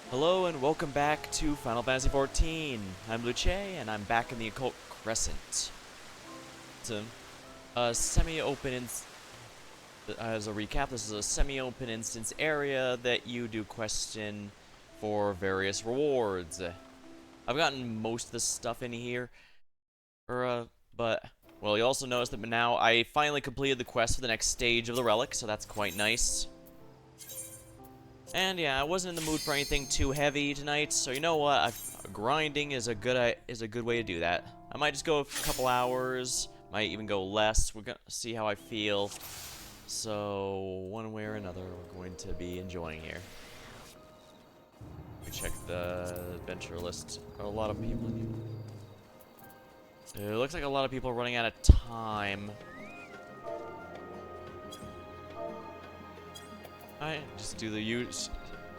Hello and welcome back to Final Fantasy XIV. I'm Luce and I'm back in the Occult Crescent. It's a semi-open as a recap, this is a semi-open instance area that you do quests in for various rewards. I've gotten most of the stuff in here, but well, you also notice that now I finally completed the quest for the next stage of the relic, so that's quite nice. And yeah, I wasn't in the mood for anything too heavy tonight, so you know what? Grinding is a good way to do that. I might just go a couple hours, might even go less. We're gonna see how I feel. So one way or another, we're going to be enjoying here. We check the adventure list. A lot of people in here. It looks like a lot of people are running out of time. Alright, just do the use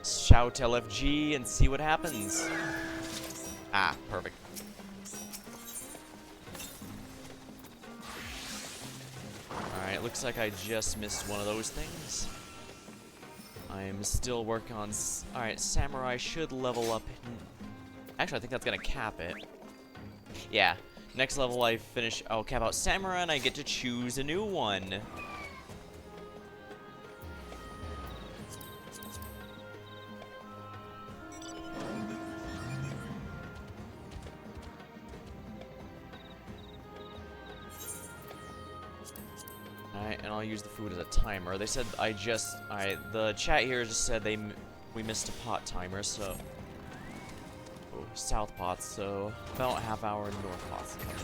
shout LFG and see what happens. Ah, perfect. Alright, looks like I just missed one of those things. I'm still working on... Alright, Samurai should level up... Actually, I think that's gonna cap it. Yeah, next level I'll cap out Samurai and I get to choose a new one. And I'll use the food as a timer. They said the chat here just said we missed a pot timer, so... Oh, south pots, so about half hour north pots. Okay.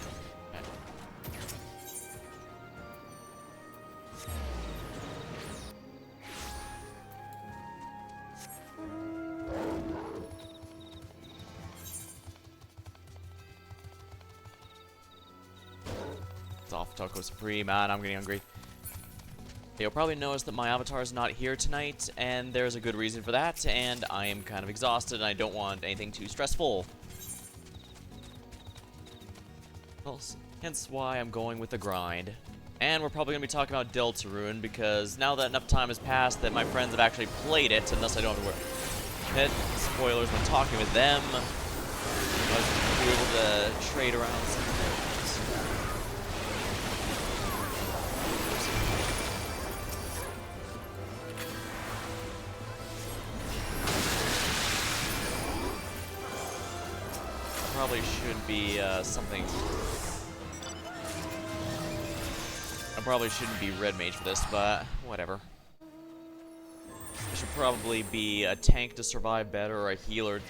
It's off Taco Supreme, man, I'm getting hungry. You'll probably notice that my avatar is not here tonight, and there's a good reason for that, and I am kind of exhausted, and I don't want anything too stressful. Well, hence why I'm going with the grind. And we're probably going to be talking about Deltarune, because now that enough time has passed that my friends have actually played it, and thus I don't have to hit spoilers when talking with them, I'll be able to trade around some things. Probably should be something. I probably shouldn't be red mage for this, but whatever. I should probably be a tank to survive better, or a healer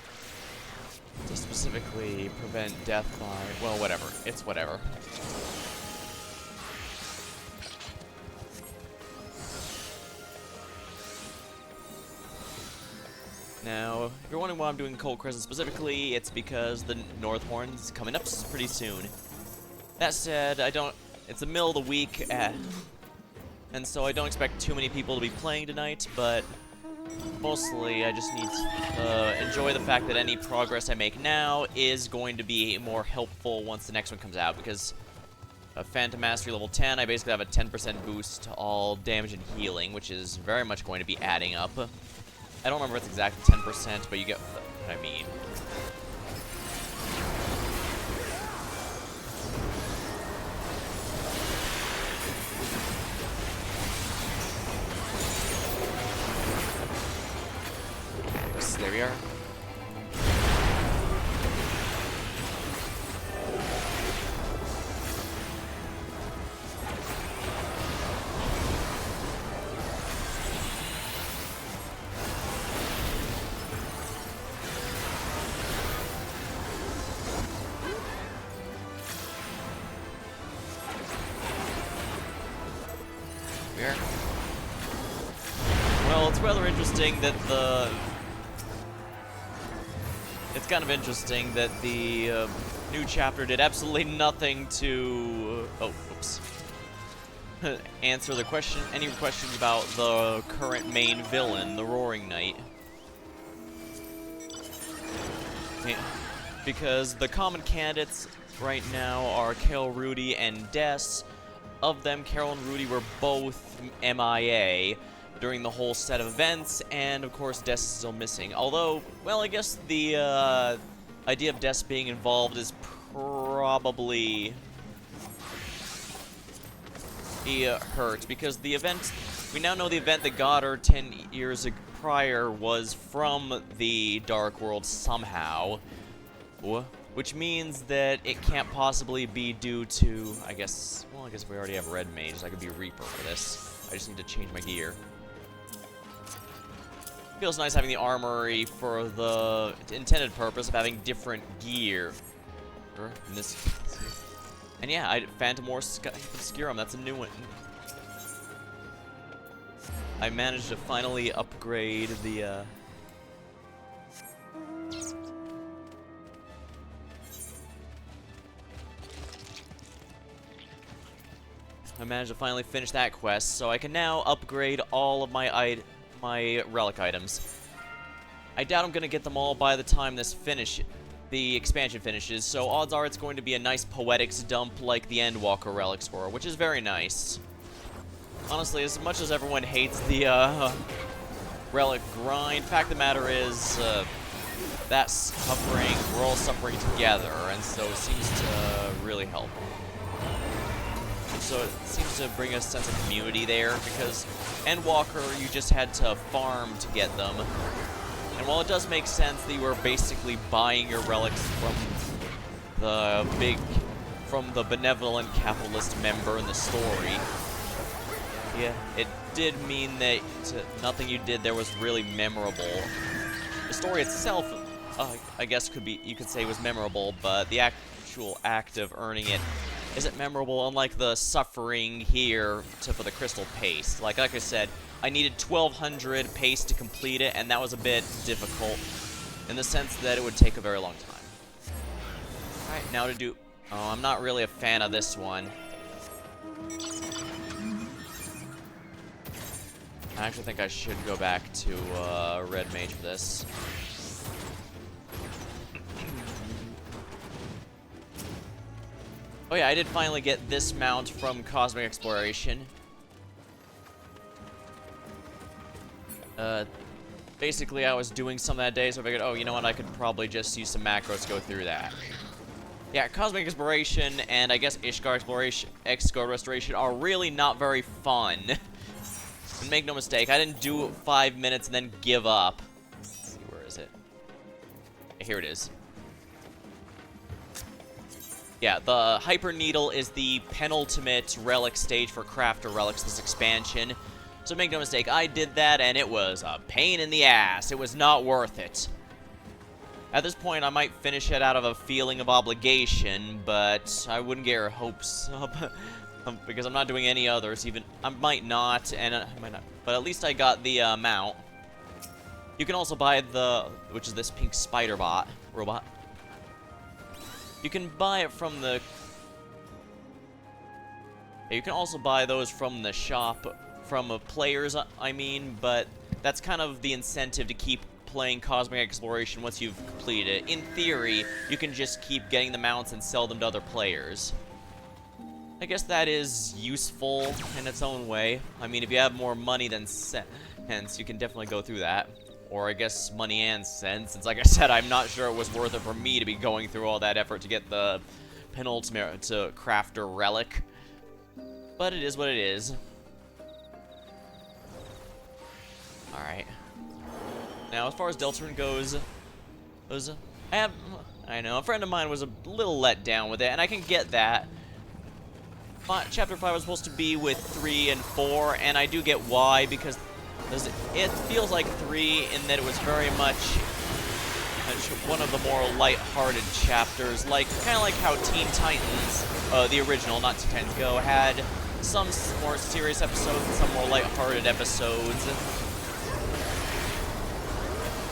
to specifically prevent death by. Well, whatever. It's whatever. Now, if you're wondering why I'm doing Cold Crescent specifically, it's because the North Horn's coming up pretty soon. That said, it's the middle of the week, and so I don't expect too many people to be playing tonight, but mostly I just need to enjoy the fact that any progress I make now is going to be more helpful once the next one comes out, because Phantom Mastery level 10, I basically have a 10% boost to all damage and healing, which is very much going to be adding up. I don't remember if it's exactly 10%, but you get what I mean. So there we are. Well, it's rather interesting that It's kind of interesting that the new chapter did absolutely nothing to... oh, oops. Answer the question, any questions about the current main villain, the Roaring Knight. Yeah, because the common candidates right now are Carol, Rudy, and Des. Of them, Carol and Rudy were both MIA, during the whole set of events, and of course Des is still missing. Although, well, I guess the idea of Des being involved is probably hurt, because the event, we now know the event that got her 10 years prior was from the Dark World somehow, which means that it can't possibly be due to, I guess, well, I guess we already have Red Mage, so I could be Reaper for this. I just need to change my gear. Feels nice having the armory for the intended purpose of having different gear. In this, and yeah, Phantom War Obscurum, that's a new one. I managed to finally upgrade the, I managed to finally finish that quest, so I can now upgrade all of my relic items. I doubt I'm gonna get them all by the time the expansion finishes, so odds are it's going to be a nice poetics dump like the Endwalker relics were, which is very nice. Honestly, as much as everyone hates the relic grind, fact of the matter is that suffering, we're all suffering together, and so it seems to really help. So it seems to bring a sense of community there, because Endwalker, you just had to farm to get them. And while it does make sense that you were basically buying your relics from the benevolent capitalist member in the story, yeah, it did mean that nothing you did there was really memorable. The story itself, I guess you could say was memorable, but the actual act of earning it isn't memorable, unlike the suffering here for the crystal paste. Like I said, I needed 1200 paste to complete it, and that was a bit difficult in the sense that it would take a very long time. Alright, now to do... Oh, I'm not really a fan of this one. I actually think I should go back to Red Mage for this. Oh yeah, I did finally get this mount from Cosmic Exploration. Basically I was doing some that day, so I figured, oh, you know what, I could probably just use some macros to go through that. Yeah, Cosmic Exploration and I guess Ishgard Restoration are really not very fun. And make no mistake, I didn't do 5 minutes and then give up. Let's see, where is it? Here it is. Yeah, the Hyper Needle is the penultimate relic stage for Crafter Relics this expansion. So make no mistake, I did that and it was a pain in the ass. It was not worth it. At this point, I might finish it out of a feeling of obligation, but I wouldn't get your hopes up. Because I'm not doing any others, even I might not, and I might not, but at least I got the mount. You can also buy which is this pink spider robot. You can buy it from the... You can also buy those from the shop, from players, I mean, but that's kind of the incentive to keep playing Cosmic Exploration once you've completed it. In theory, you can just keep getting the mounts and sell them to other players. I guess that is useful in its own way. I mean, if you have more money than sense, you can definitely go through that. Or I guess money and sense, since like I said, I'm not sure it was worth it for me to be going through all that effort to get the penultimate to Crafter Relic. But it is what it is. Alright. Now, as far as Deltarune goes, I know, a friend of mine was a little let down with it, and I can get that. Chapter 5 was supposed to be with 3 and 4, and I do get why, because it feels like 3 in that it was very much one of the more light-hearted chapters, kind of like how Teen Titans, the original, not Teen Titans Go, had some more serious episodes and some more light-hearted episodes.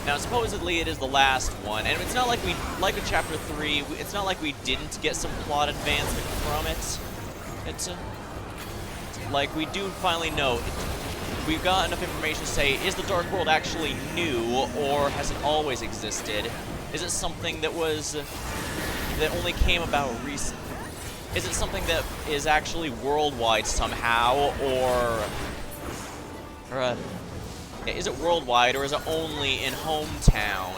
Now, supposedly it is the last one, and it's not like like with Chapter 3, it's not like we didn't get some plot advancement from it. It's like we do finally know. We've got enough information to say, is the Dark World actually new, or has it always existed? Is it something that only came about recently? Is it something that is actually worldwide somehow, or Or, is it worldwide, or is it only in hometown?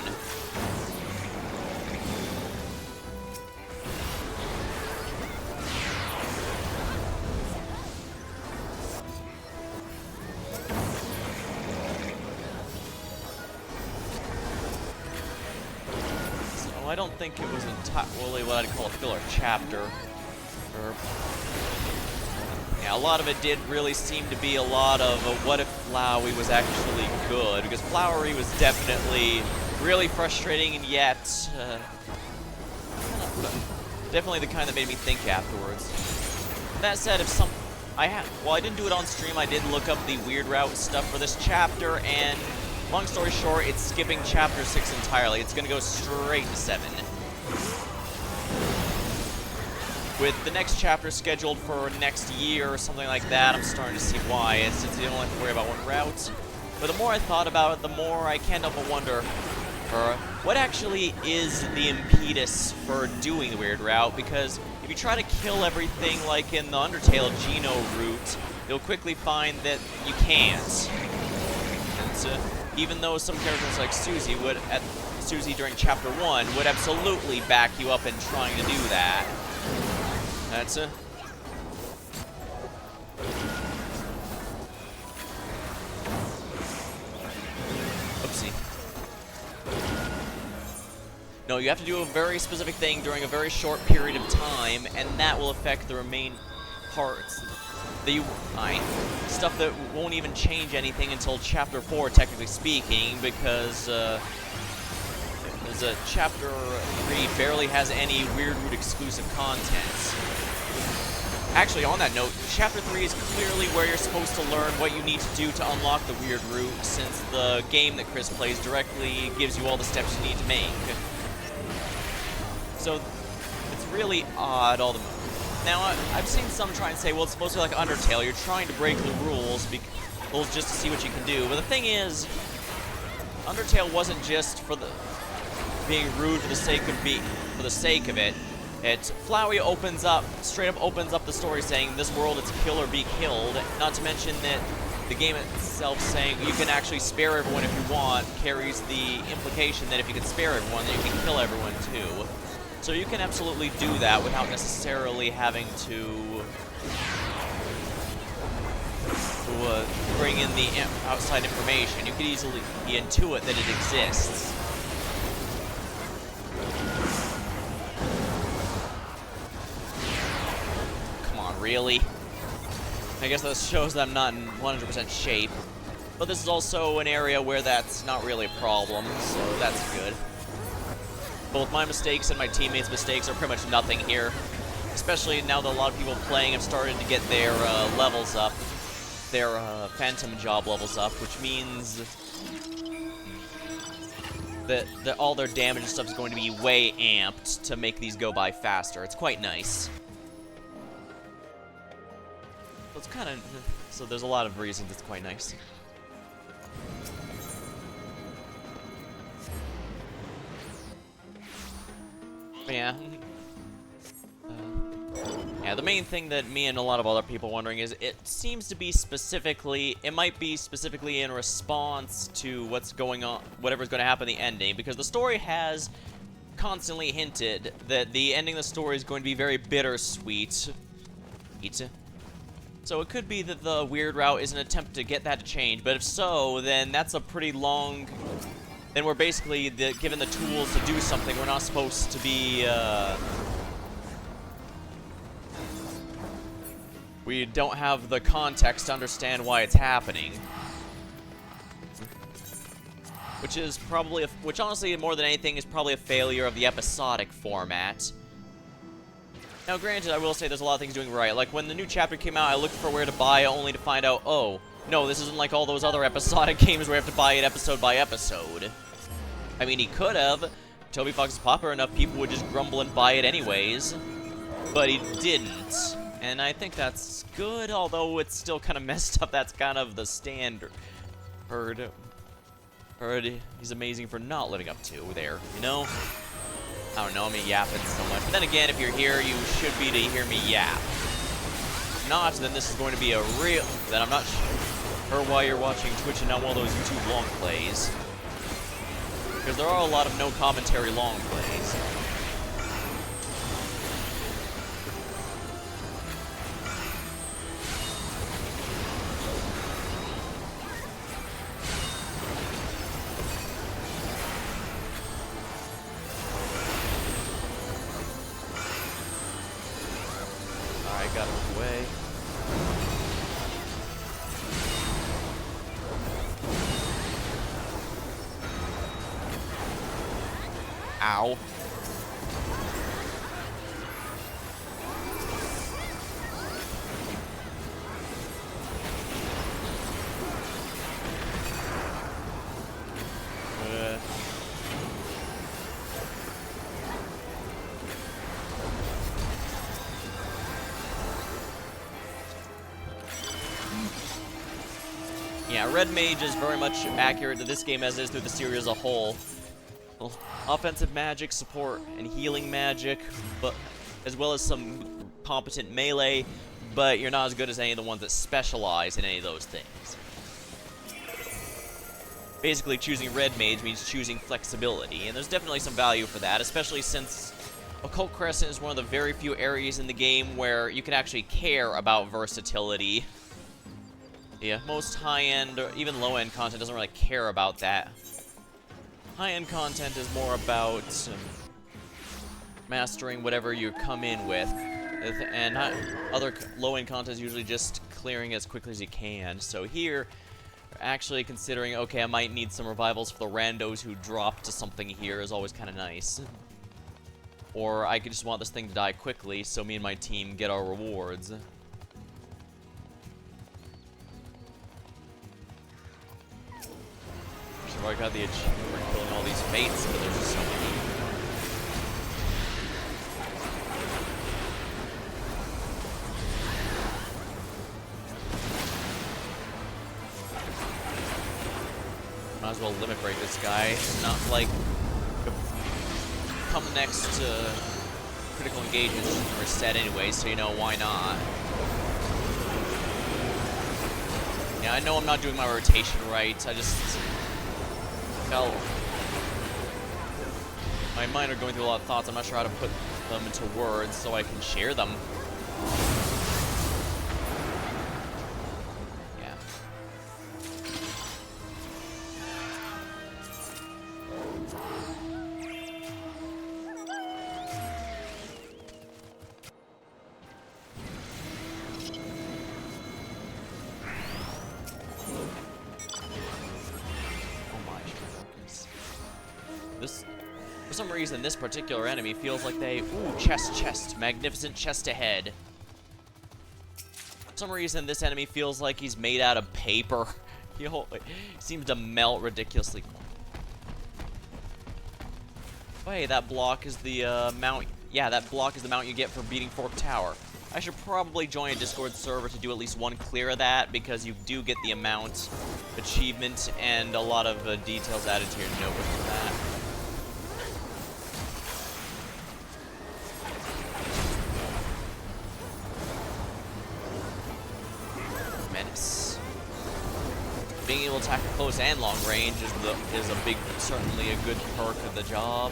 So I don't think it was entirely what I'd call a filler chapter. Yeah, a lot of it did really seem to be a lot of what if Flowey was actually good, because Flowery was definitely really frustrating, and yet definitely the kind that made me think afterwards. That said, well, I didn't do it on stream. I did look up the weird route stuff for this chapter, and long story short, it's skipping chapter 6 entirely. It's going to go straight to 7. With the next chapter scheduled for next year or something like that, I'm starting to see why, since you don't have to worry about one route. But the more I thought about it, the more I can't help but wonder, what actually is the impetus for doing the weird route? Because if you try to kill everything like in the Undertale Geno route, you'll quickly find that you can't. And even though some characters like Susie during chapter 1 would absolutely back you up in trying to do that. That's it. Oopsie. No, you have to do a very specific thing during a very short period of time, and that will affect the remaining parts. Stuff that won't even change anything until chapter 4, technically speaking, because chapter 3 barely has any Weird Root exclusive content. Actually, on that note, chapter 3 is clearly where you're supposed to learn what you need to do to unlock the Weird Root, since the game that Chris plays directly gives you all the steps you need to make. So, it's really odd all the time. Now, I've seen some try and say, well, it's supposed to be like Undertale. You're trying to break the rules just to see what you can do. But the thing is, Undertale wasn't just for being rude for the sake of it. Flowey straight up opens up the story saying, this world, it's kill or be killed. Not to mention that the game itself saying you can actually spare everyone if you want carries the implication that if you can spare everyone, then you can kill everyone too. So you can absolutely do that without necessarily having to bring in the outside information. You could easily intuit that it exists. Come on, really? I guess that shows that I'm not in 100% shape. But this is also an area where that's not really a problem, so that's good. Both my mistakes and my teammates' mistakes are pretty much nothing here. Especially now that a lot of people playing have started to get their levels up. Their Phantom Job levels up, which means that all their damage and stuff is going to be way amped to make these go by faster. It's quite nice. So there's a lot of reasons it's quite nice. Yeah. Yeah, the main thing that me and a lot of other people are wondering is it seems to be it might be specifically in response to what's going on, whatever's going to happen in the ending, because the story has constantly hinted that the ending of the story is going to be very bittersweet. So it could be that the weird route is an attempt to get that to change, but if so, then that's a pretty long... Then we're basically given the tools to do something we're not supposed to be, we don't have the context to understand why it's happening. Which honestly, more than anything, is probably a failure of the episodic format. Now granted, I will say there's a lot of things doing right. Like when the new chapter came out, I looked for where to buy it only to find out, oh, no, this isn't like all those other episodic games where you have to buy it episode by episode. I mean, he could have. Toby Fox is popular enough, people would just grumble and buy it anyways. But he didn't. And I think that's good, although it's still kind of messed up. That's kind of the standard. Heard he's amazing for not living up to there, you know? I don't know, I'm yapping so much. But then again, if you're here, you should be to hear me yap. If not, then this is going to be then I'm not sure. or while you're watching Twitch and not one of those YouTube long plays. Because there are a lot of no commentary long plays. Alright, got him away. Ow. Yeah, Red Mage is very much accurate to this game as it is through the series as a whole. Well, offensive magic, support, and healing magic, but as well as some competent melee, but you're not as good as any of the ones that specialize in any of those things. Basically, choosing Red Mage means choosing flexibility, and there's definitely some value for that, especially since Occult Crescent is one of the very few areas in the game where you can actually care about versatility. Yeah, most high-end or even low-end content doesn't really care about that. High-end content is more about mastering whatever you come in with, and other low-end content is usually just clearing as quickly as you can. So here, actually considering, okay, I might need some revivals for the randos who drop to something here is always kind of nice. Or I could just want this thing to die quickly so me and my team get our rewards. I've already got the achievement for killing all these fates, but there's just so many. Might as well limit break this guy. It's not like come next to critical engagement are set anyway, so you know why not. Yeah, I know I'm not doing my rotation right. I just felt my mind are going through a lot of thoughts. I'm not sure how to put them into words so I can share them. Yeah. For some reason, this particular enemy feels like they... Ooh, chest, magnificent chest ahead. For some reason, this enemy feels like he's made out of paper. He seems to melt ridiculously. Oh, hey, that block is the mount... Yeah, that block is the mount you get for beating Fork Tower. I should probably join a Discord server to do at least one clear of that, because you do get the amount, achievement, and a lot of details added to your notebook for that. Menace. Being able to attack at close and long range is a big, certainly a good perk of the job.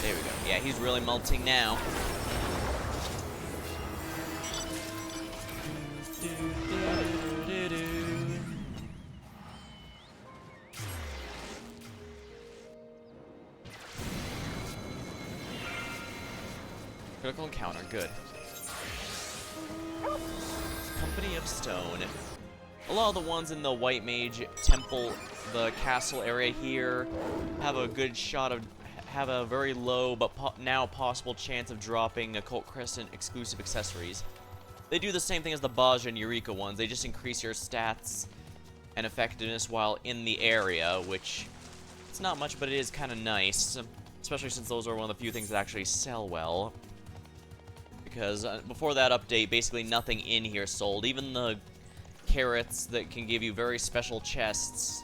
There we go. Yeah, he's really melting now. Critical encounter, good. Company of Stone. A lot of the ones in the White Mage Temple, the castle area here, have a good shot of... have a very low but now possible chance of dropping Occult Crescent exclusive accessories. They do the same thing as the Baja and Eureka ones. They just increase your stats and effectiveness while in the area, which it's not much, but it is kind of nice, especially since those are one of the few things that actually sell well. Because before that update, basically nothing in here sold. Even the carrots that can give you very special chests,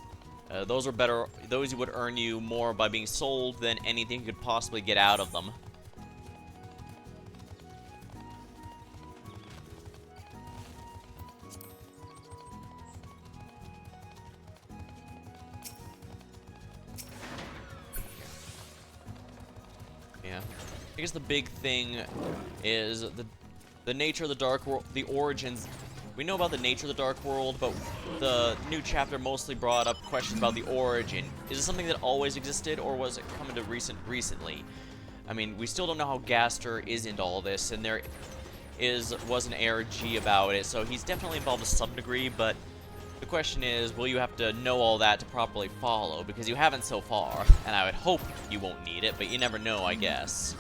those are better. Those would earn you more by being sold than anything you could possibly get out of them. Yeah, I guess the big thing is the nature of the Dark World, the origins. We know about the nature of the Dark World, but the new chapter mostly brought up questions about the origin. Is it something that always existed, or was it coming to recently? I mean, we still don't know how Gaster is into all this, and there was an ARG about it, so he's definitely involved to some degree, but the question is, will you have to know all that to properly follow? Because you haven't so far, and I would hope you won't need it, but you never know, I guess.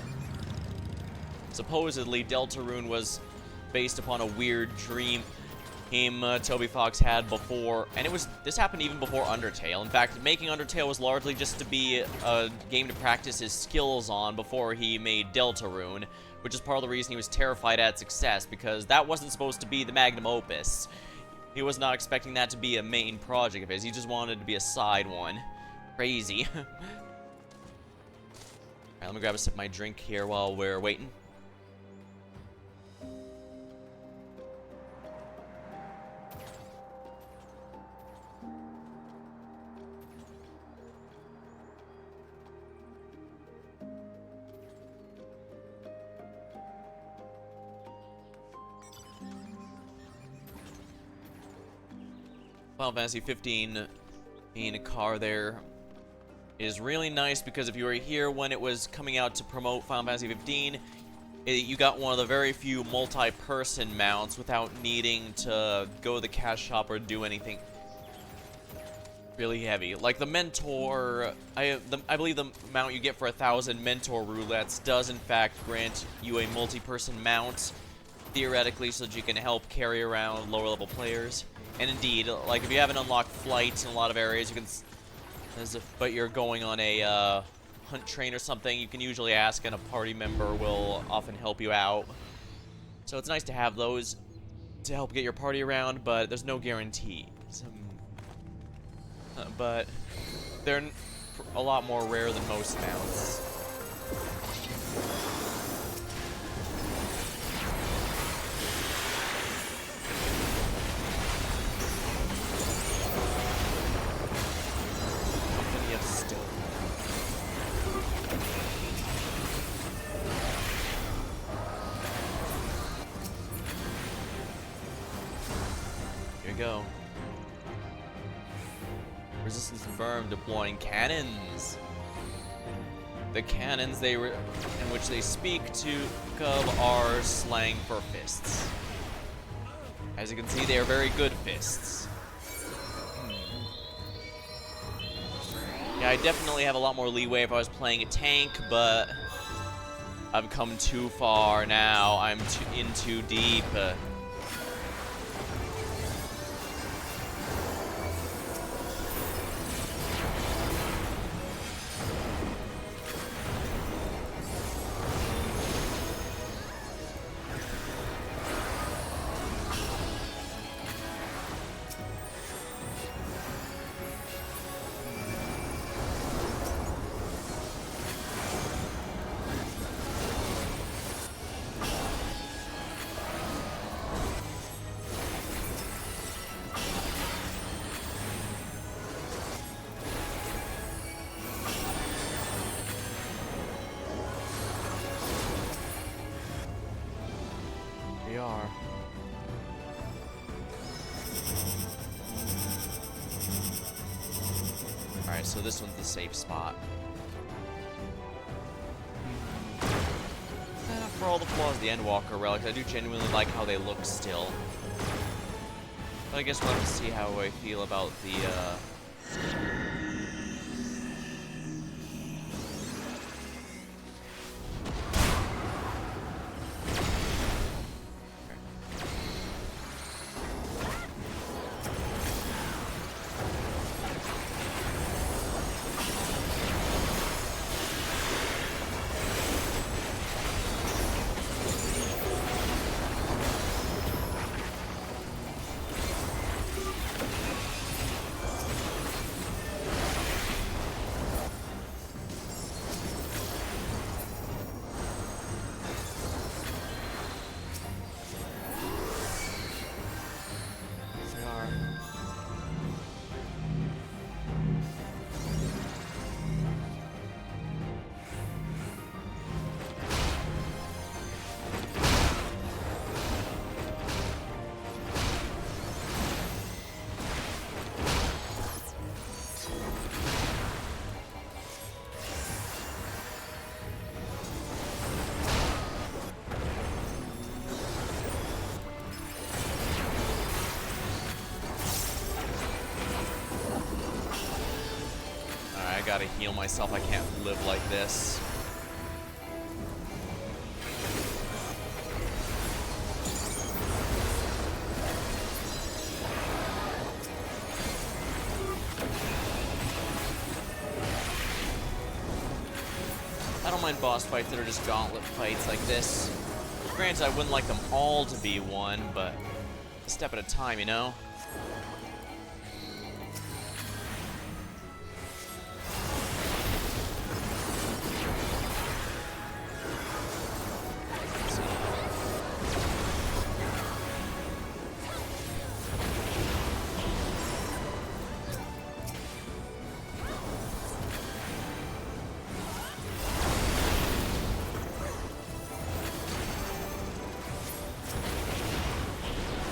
Supposedly, Deltarune was based upon a weird dream Toby Fox had before, and this happened even before Undertale. In fact, making Undertale was largely just to be a game to practice his skills on before he made Deltarune, which is part of the reason he was terrified at success, because that wasn't supposed to be the magnum opus. He was not expecting that to be a main project of his, he just wanted it to be a side one. Crazy. Alright, let me grab a sip of my drink here while we're waiting. Final Fantasy 15 in a car there is really nice, because if you were here when it was coming out to promote Final Fantasy 15, you got one of the very few multi-person mounts without needing to go to the cash shop or do anything really heavy. Like the Mentor, I believe the mount you get for 1,000 Mentor roulettes does in fact grant you a multi-person mount, theoretically, so that you can help carry around lower-level players. And indeed, like if you haven't unlocked flights in a lot of areas, you can, but you're going on a hunt train or something, you can usually ask, and a party member will often help you out. So it's nice to have those to help get your party around, but there's no guarantees. But they're a lot more rare than most mounts. Go. Resistance confirmed, deploying cannons. The cannons in which they speak of are slang for fists. As you can see, they are very good fists. Yeah, I definitely have a lot more leeway if I was playing a tank, but I've come too far now. I'm in too deep. Are. Alright, so this one's the safe spot. For all the flaws of the Endwalker relics, I do genuinely like how they look still. But I guess we'll have to see how I feel about the, gotta heal myself. I can't live like this. I don't mind boss fights that are just gauntlet fights like this. Granted, I wouldn't like them all to be one, but a step at a time, you know?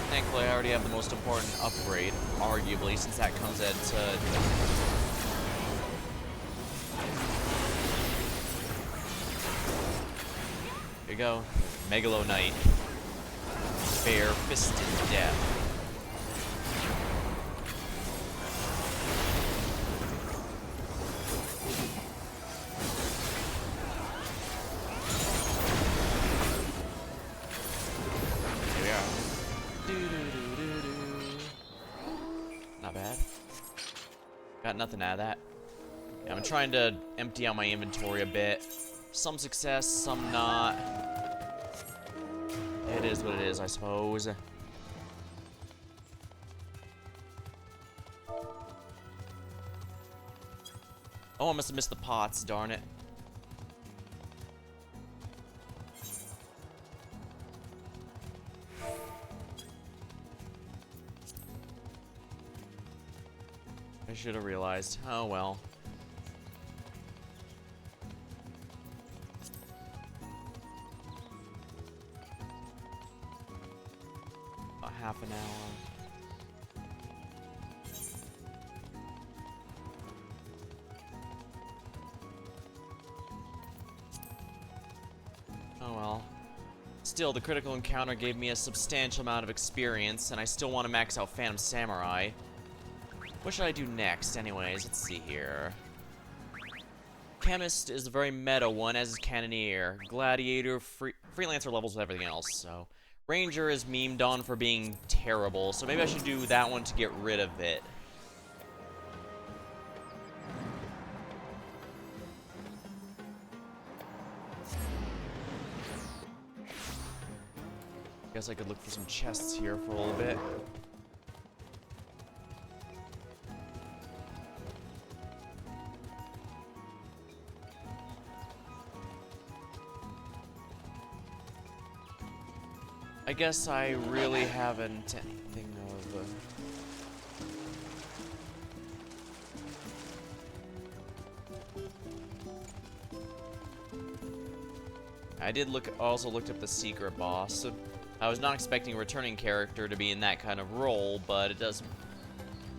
Thankfully, I already have the most important upgrade, arguably, since that comes at, here you go. Megalo Knight. Bare-fisted death. Not bad. Got nothing out of that. Yeah, I'm trying to empty out my inventory a bit. Some success, some not. It is what it is, I suppose. Oh, I must have missed the pots, darn it. I should have realized. Oh well. About half an hour. Oh well. Still, the critical encounter gave me a substantial amount of experience, and I still want to max out Phantom Samurai. What should I do next, anyways? Let's see here. Chemist is a very meta one, as is Cannoneer. Gladiator, Freelancer levels with everything else, so. Ranger is memed on for being terrible, so maybe I should do that one to get rid of it. Guess I could look for some chests here for a little bit. I guess I really haven't anything of I did also looked up the secret boss. I was not expecting a returning character to be in that kind of role, but it does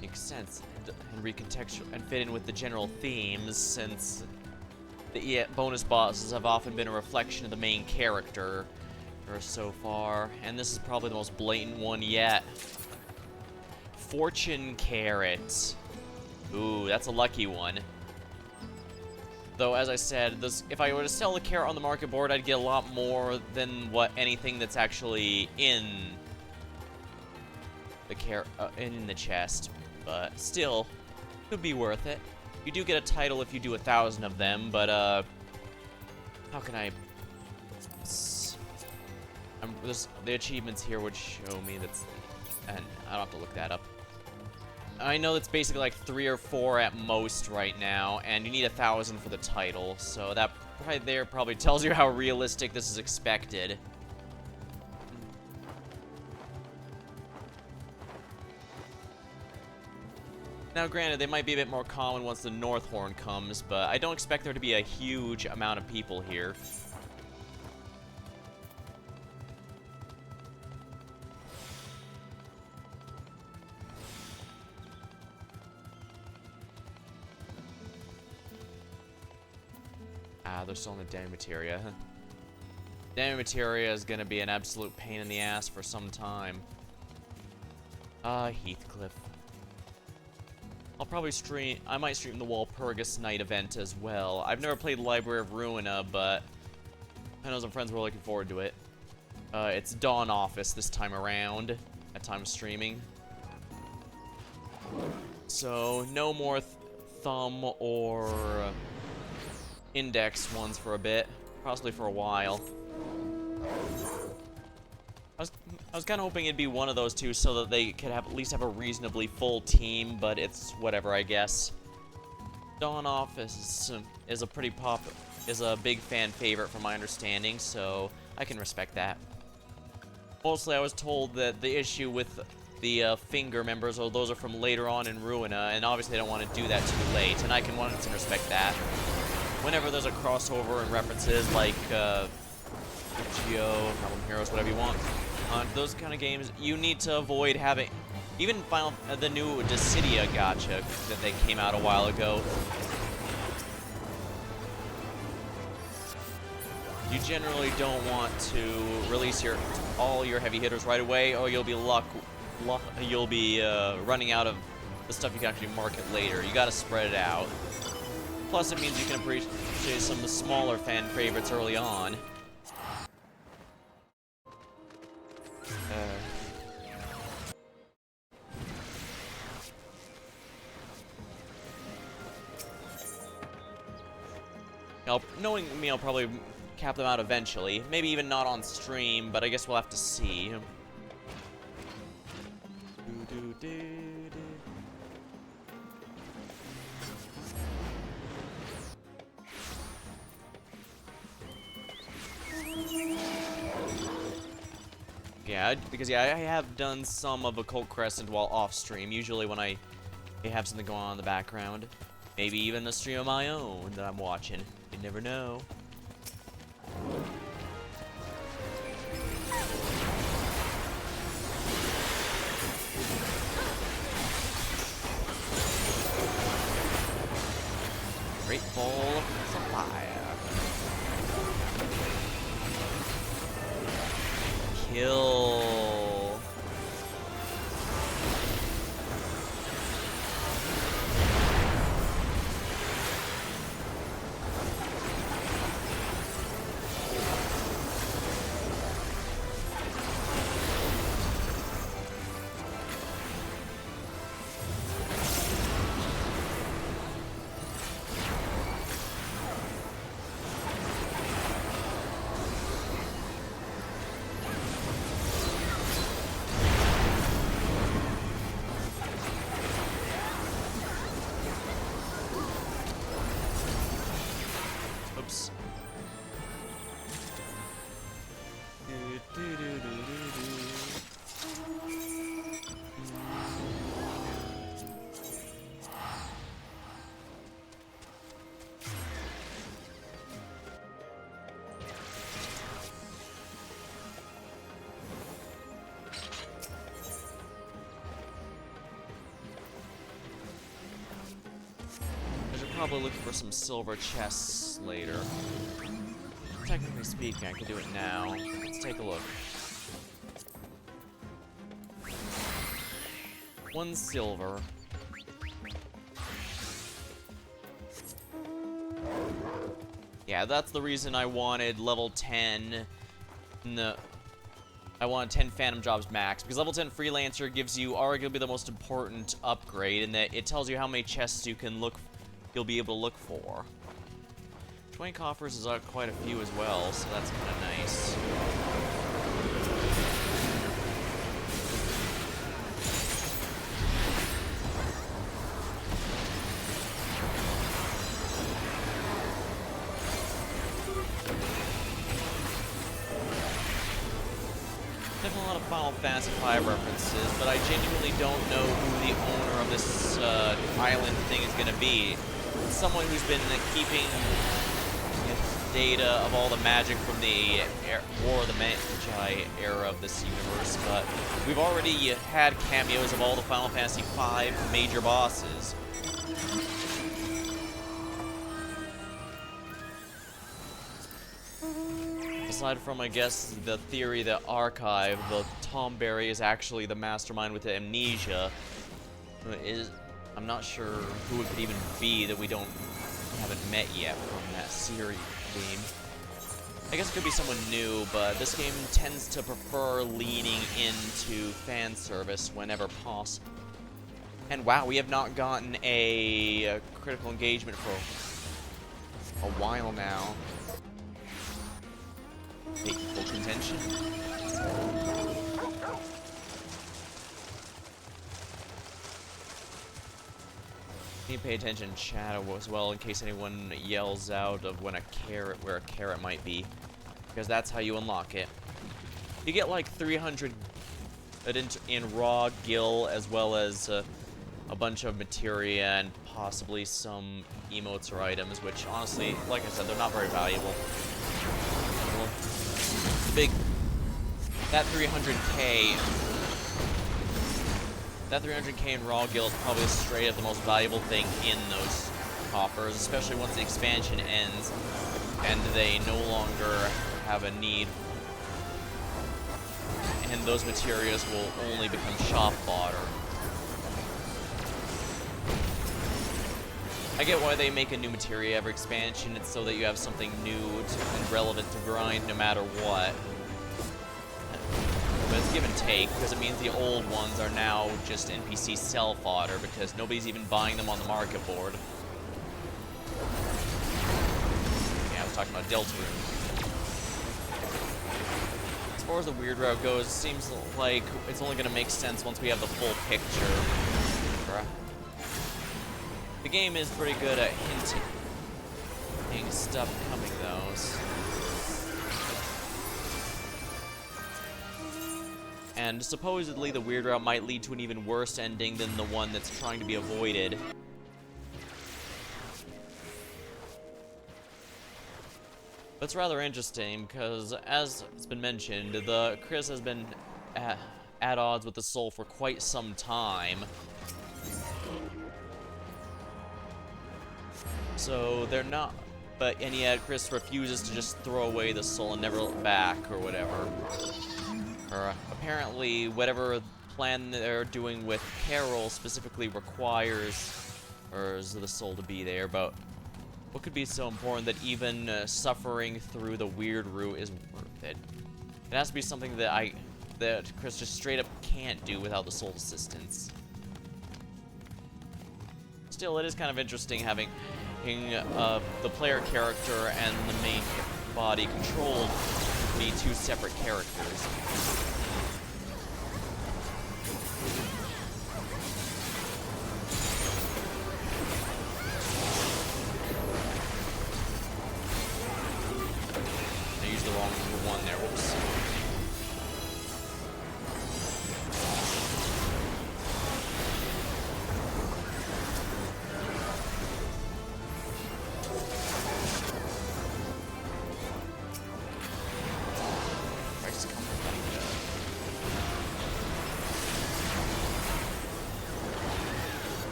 make sense and recontextual and fit in with the general themes, since the bonus bosses have often been a reflection of the main character. Or so far, and this is probably the most blatant one yet. Fortune Carrot. Ooh, that's a lucky one. Though, as I said, if I were to sell the carrot on the market board, I'd get a lot more than what anything that's actually in the in the chest. But still, could be worth it. You do get a title if you do 1,000 of them, but how can I? The achievements here would show me that's, and I don't have to look that up. I know that's basically like 3 or 4 at most right now, and you need 1,000 for the title, so that right there probably tells you how realistic this is expected. Now granted, they might be a bit more common once the North Horn comes, but I don't expect there to be a huge amount of people here. They're still in the Demi Materia. Demi Materia is gonna be an absolute pain in the ass for some time. Heathcliff. I'll probably stream. I might stream the Walpurgis Night event as well. I've never played Library of Ruina, but I know some friends were looking forward to it. It's Dawn Office this time around, at time of streaming. So, no more thumb or index ones for a bit. Possibly for a while. I was kind of hoping it'd be one of those two so that they could have at least have a reasonably full team, but it's whatever, I guess. Dawn Office is a big fan favorite from my understanding, so I can respect that. Mostly I was told that the issue with the finger members, oh, those are from later on in Ruina, and obviously they don't want to do that too late, and I can 100% respect that. Whenever there's a crossover and references like Geo, Problem Heroes, whatever you want, those kind of games, you need to avoid having, even the new Dissidia gacha that they came out a while ago. You generally don't want to release all your heavy hitters right away, or you'll be running out of the stuff you can actually market later. You gotta spread it out. Plus, it means you can appreciate some of the smaller fan favorites early on. Knowing me, I'll probably cap them out eventually. Maybe even not on stream, but I guess we'll have to see. Yeah, because I have done some of Occult Crescent while off stream. Usually when I have something going on in the background. Maybe even a stream of my own that I'm watching. You never know. Great ball of fire. Kill. Probably looking for some silver chests later. Technically speaking, I could do it now. Let's take a look. 1 silver. Yeah, that's the reason I wanted level 10. No, I wanted 10 Phantom Jobs max, because level 10 Freelancer gives you arguably the most important upgrade, in that it tells you how many chests you'll be able to look for. 20 coffers is quite a few as well, so that's kind of nice. Definitely a lot of Final Fantasy V references, but I genuinely don't know who the owner of this island thing is going to be. Someone who's been keeping data of all the magic from the War of the Magi era of this universe, but we've already had cameos of all the Final Fantasy V major bosses. Aside from, I guess, the theory that Archive, the Tom Berry is actually the mastermind with the amnesia, I'm not sure who it could even be that we haven't met yet from that series game. I guess it could be someone new, but this game tends to prefer leaning into fan service whenever possible. And wow, we have not gotten a critical engagement for a while now. Full contention. Need to pay attention in chat as well in case anyone yells out of where a carrot might be, because that's how you unlock it. You get like 300 in raw gil, as well as a bunch of materia and possibly some emotes or items, which honestly, like I said, they're not very valuable. Well, that 300k. That 300k in raw gil is probably straight up the most valuable thing in those coffers, especially once the expansion ends and they no longer have a need. And those materials will only become shop fodder. I get why they make a new materia every expansion. It's so that you have something new and relevant to grind no matter what. But it's give and take, because it means the old ones are now just NPC sell fodder, because nobody's even buying them on the market board. Yeah, I was talking about Deltarune. As far as the weird route goes, it seems like it's only going to make sense once we have the full picture. The game is pretty good at hinting stuff coming, though. And supposedly the weird route might lead to an even worse ending than the one that's trying to be avoided. But it's rather interesting because, as it's been mentioned, the Chris has been at odds with the soul for quite some time. So they're not, and yet Chris refuses to just throw away the soul and never look back or whatever. Or apparently whatever plan they're doing with Carol specifically requires the soul to be there, but what could be so important that even suffering through the weird route is worth it? It has to be something that Chris just straight up can't do without the soul assistance. Still, it is kind of interesting having the player character and the main body controlled to be two separate characters. I used the wrong one there, whoops.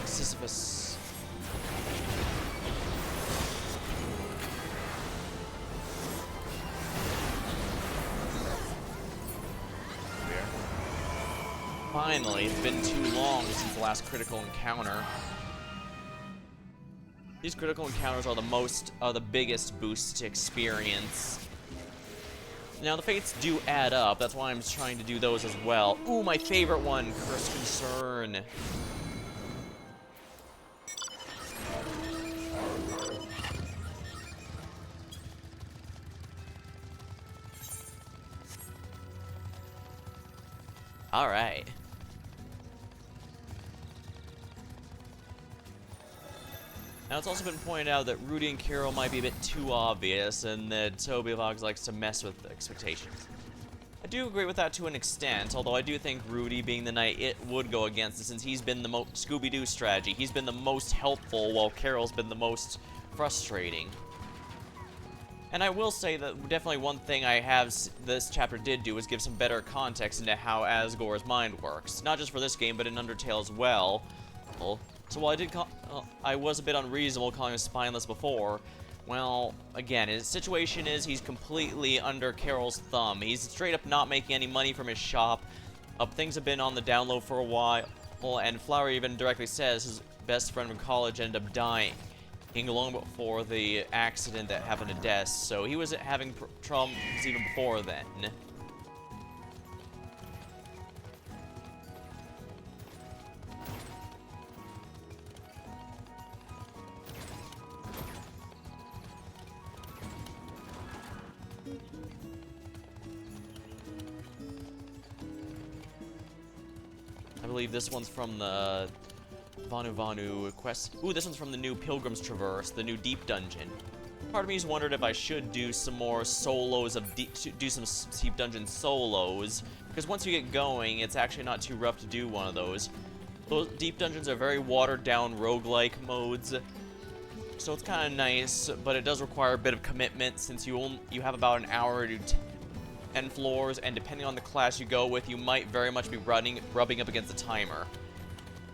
Sisyphus. Finally, it's been too long since the last critical encounter. These critical encounters are the biggest boost to experience. Now the fates do add up, that's why I'm trying to do those as well. Ooh, my favorite one, Cursed Concern. Alright. Now it's also been pointed out that Rudy and Carol might be a bit too obvious, and that Toby Vlogs likes to mess with expectations. I do agree with that to an extent, although I do think Rudy being the knight, it would go against it, since he's been the most Scooby-Doo strategy. He's been the most helpful, while Carol's been the most frustrating. And I will say that definitely one thing this chapter did do was give some better context into how Asgore's mind works. Not just for this game, but in Undertale as well. So while I was a bit unreasonable calling him spineless before, Well, again, his situation is he's completely under Carol's thumb. He's straight up not making any money from his shop. Things have been on the down low for a while, and Flower even directly says his best friend from college ended up dying long before the accident that happened to Des, so he was having troubles even before then. I believe this one's from the Vanu quest. Ooh, this one's from the new Pilgrim's Traverse, the new Deep Dungeon. Part of me's wondered if I should do some more solos of do some Deep Dungeon solos, because once you get going, it's actually not too rough to do one of those. Those Deep Dungeons are very watered down roguelike modes, so it's kind of nice, but it does require a bit of commitment since you have about an hour to 10 floors, and depending on the class you go with, you might very much be rubbing up against the timer.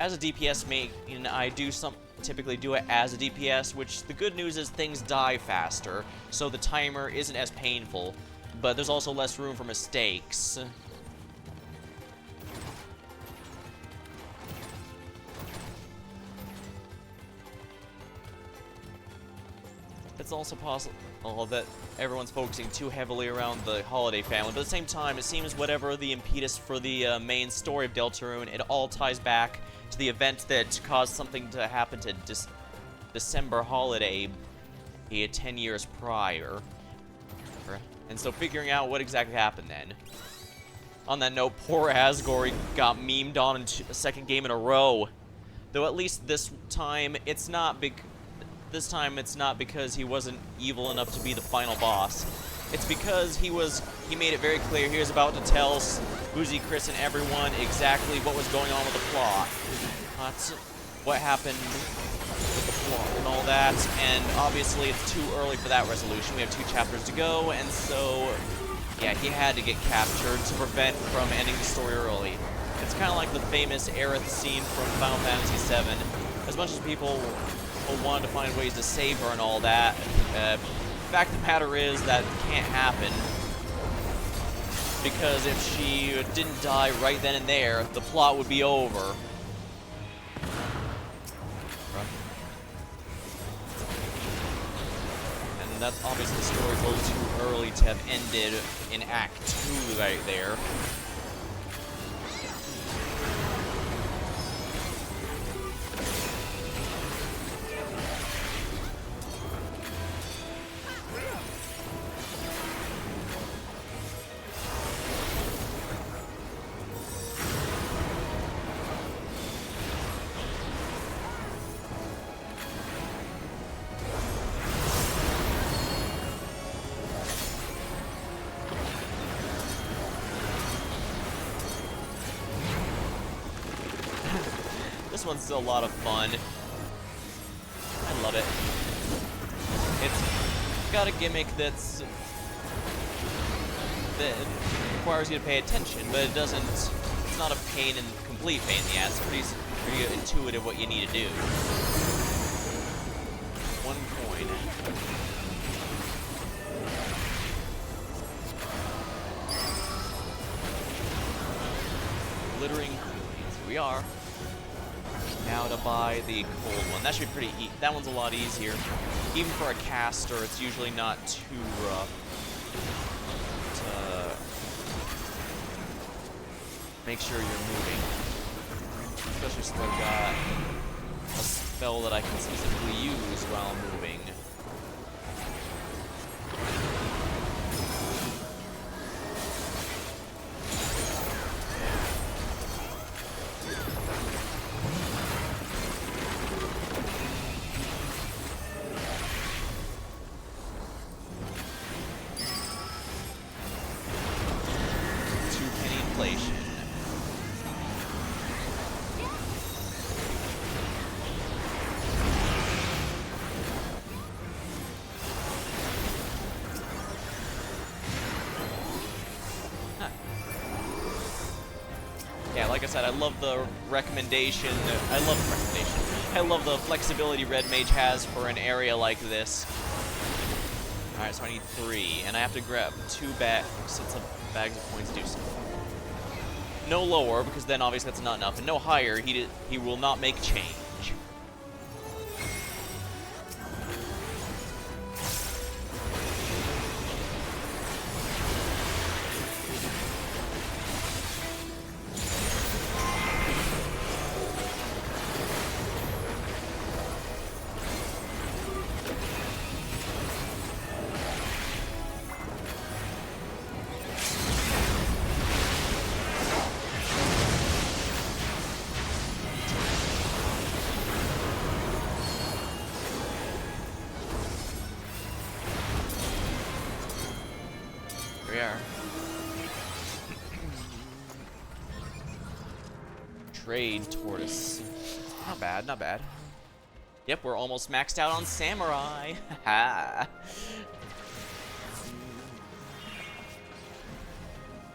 As a DPS main, I typically do it as a DPS, which the good news is things die faster, so the timer isn't as painful, but there's also less room for mistakes. It's also possible that everyone's focusing too heavily around the Holiday family, but at the same time, it seems whatever the impetus for the main story of Deltarune, it all ties back to the event that caused something to happen to December Holiday 10 years prior. And so figuring out what exactly happened then. On that note, poor Asgore got memed on in a second game in a row. Though at least this time, it's not because he wasn't evil enough to be the final boss. It's because he made it very clear he was about to tell Boozy, Chris, and everyone exactly what was going on with the plot. What happened with the plot and all that, and obviously it's too early for that resolution. We have 2 chapters to go, and so, yeah, he had to get captured to prevent from ending the story early. It's kind of like the famous Aerith scene from Final Fantasy VII. As much as people wanted to find ways to save her and all that, fact of the matter is that can't happen, because if she didn't die right then and there, the plot would be over. And that's obviously the story a little too early to have ended in Act 2 right there. This one's still a lot of fun. I love it. It's got a gimmick that requires you to pay attention, but it doesn't. It's not a complete pain in the ass. It's pretty intuitive what you need to do. 1 coin. Glittering coins. Here we are. Now to buy the cold one. That should be pretty easy. That one's a lot easier. Even for a caster, it's usually not too rough to make sure you're moving. Especially since I've got a spell that I can specifically use while moving. Yeah, like I said, I love the recommendation. I love the flexibility Red Mage has for an area like this. Alright, so I need 3, and I have to grab 2 bags of points to do so. No lower, because then obviously that's not enough, and no higher, he will not make change. Here we are. Trade tortoise. Not bad, not bad. Yep, we're almost maxed out on samurai. Haha.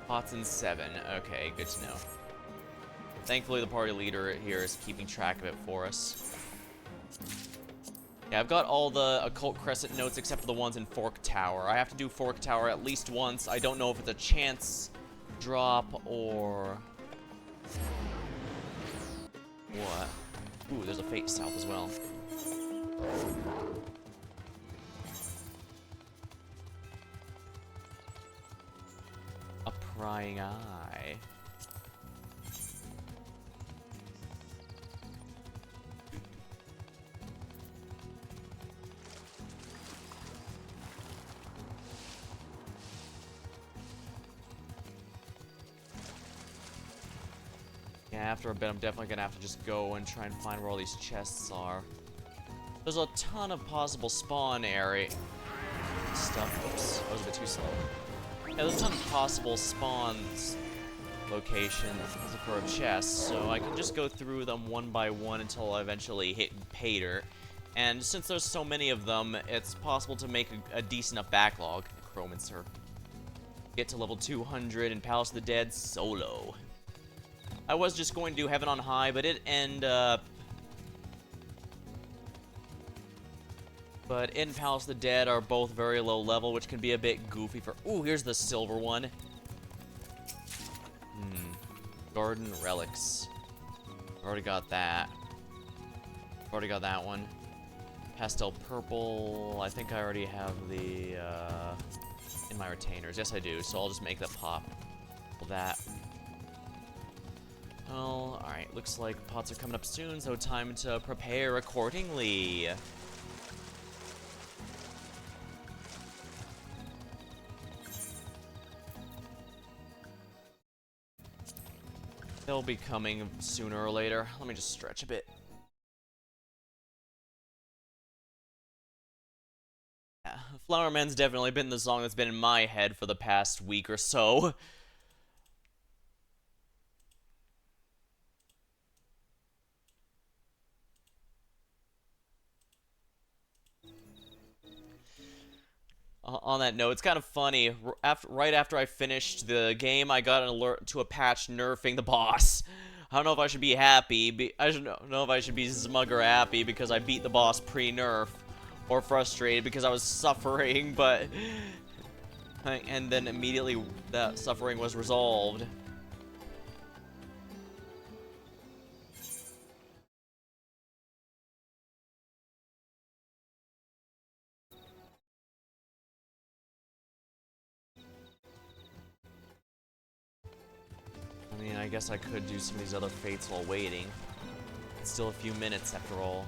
Pots and 7. Okay, good to know. Thankfully, the party leader here is keeping track of it for us. Yeah, I've got all the Occult Crescent notes except for the ones in Fork Tower. I have to do Fork Tower at least once. I don't know if it's a chance drop or what. Ooh, there's a Fate South as well. A Prying Eye. Yeah, after a bit, I'm definitely gonna have to just go and try and find where all these chests are. There's a ton of possible spawn area stuff. Oops, I was a bit too slow. Yeah, there's a ton of possible spawns locations for a chest, so I can just go through them one by one until I eventually hit Pater. And since there's so many of them, it's possible to make a decent enough backlog. Chromancer. Get to level 200 in Palace of the Dead solo. I was just going to do Heaven on High, but it and in Palace of the Dead are both very low level, which can be a bit goofy for. Ooh, here's the silver one. Garden Relics. Already got that. Already got that one. Pastel Purple. I think I already have the in my retainers. Yes, I do. So I'll just make that pop. That. Well, alright, looks like pots are coming up soon, so time to prepare accordingly. They'll be coming sooner or later. Let me just stretch a bit. Yeah, Flower Man's definitely been the song that's been in my head for the past week or so. On that note, it's kind of funny. Right after I finished the game, I got an alert to a patch nerfing the boss. I don't know if I should be happy. I don't know if I should be smug or happy because I beat the boss pre-nerf, or frustrated because I was suffering. But and then immediately that suffering was resolved. I mean, I guess I could do some of these other fates while waiting. It's still a few minutes after all.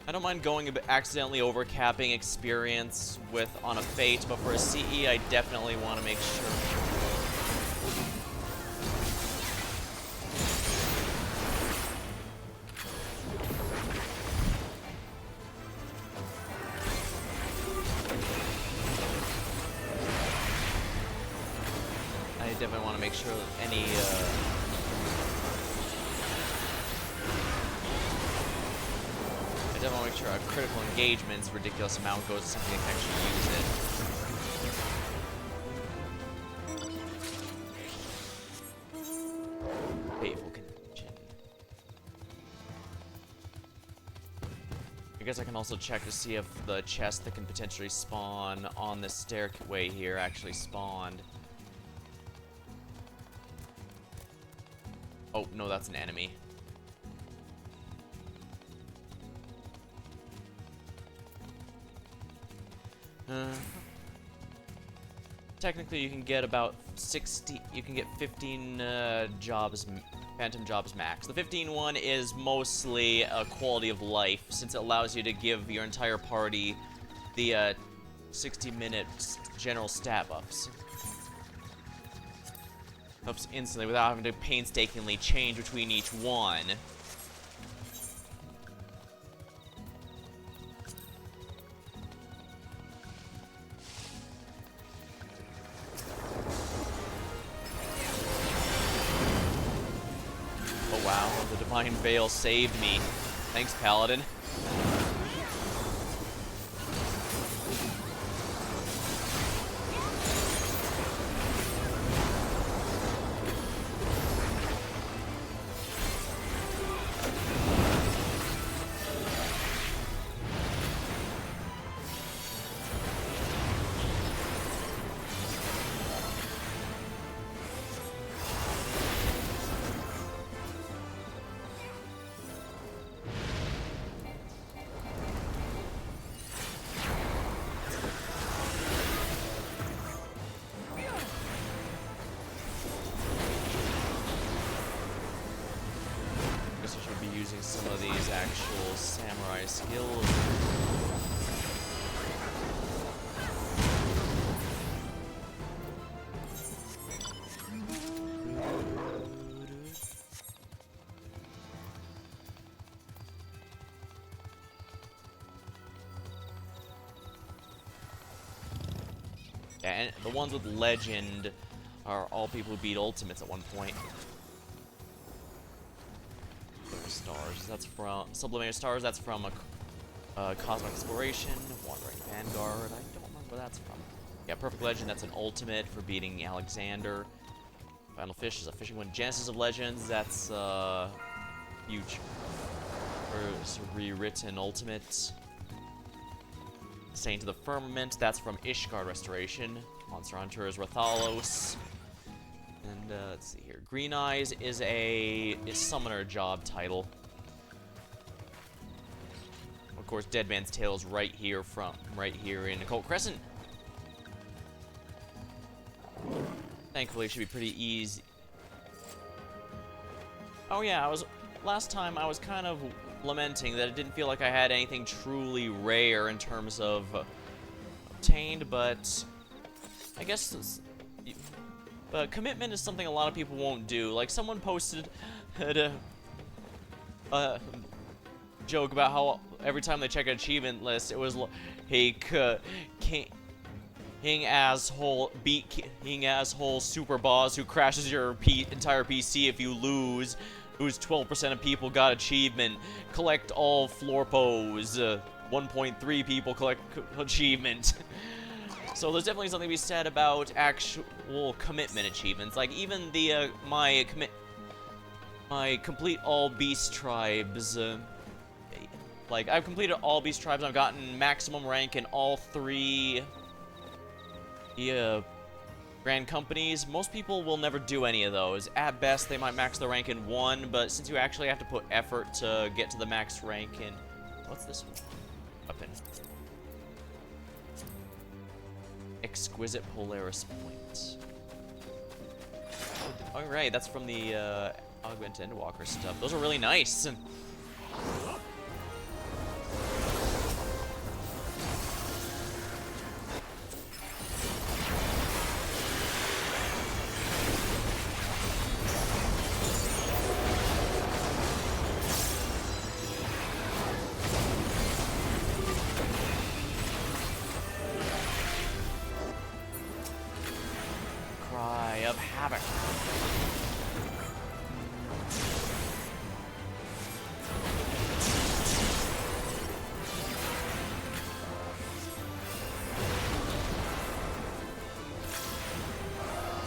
I don't mind going a bit accidentally overcapping experience on a fate, but for a CE, I definitely want to make sure. I definitely want to make sure that any I definitely want to make sure a critical engagement's ridiculous amount goes to something that can actually use it. guess I can also check to see if the chest that can potentially spawn on this stairway here actually spawned. Oh, no, that's an enemy. Technically, you can get about 60, you can get 15 jobs, phantom jobs max. The 15 one is mostly a quality of life, since it allows you to give your entire party the 60-minute general stat buffs. Ups instantly without having to painstakingly change between each one. Oh wow, the Divine Veil saved me. Thanks, Paladin. Using some of these actual samurai skills. Yeah, and the ones with legend are all people who beat ultimates at one point. Stars, that's from Sublimated Stars, that's from a Cosmic Exploration, Wandering Vanguard, I don't remember where that's from. Yeah, Perfect Legend, that's an ultimate for beating Alexander. Final Fish is a fishing one. Genesis of Legends, that's huge. Or rewritten ultimate. Saint of the Firmament, that's from Ishgard Restoration. Monster Hunter is Rathalos. And let's see here. Green Eyes is a summoner job title. Of course, Dead Man's Tale is right here in Occult Crescent. Thankfully, it should be pretty easy. Oh yeah, last time I was kind of lamenting that it didn't feel like I had anything truly rare in terms of obtained, but I guess commitment is something a lot of people won't do. Like, someone posted a joke about how every time they check an achievement list, it was like, hey, King asshole, beat King asshole super boss who crashes your entire PC if you lose, who's 12% of people got achievement, collect all floor pose, 1.3 people collect achievement. So there's definitely something to be said about actual commitment achievements. Like, even the my complete all beast tribes. Like, I've completed all beast tribes. I've gotten maximum rank in all 3 grand companies. Most people will never do any of those. At best, they might max the rank in 1, but since you actually have to put effort to get to the max rank in, what's this one? Weapon. Exquisite Polaris Point. Oh, alright, that's from the Augmented Endwalker stuff. Those are really nice. Of havoc.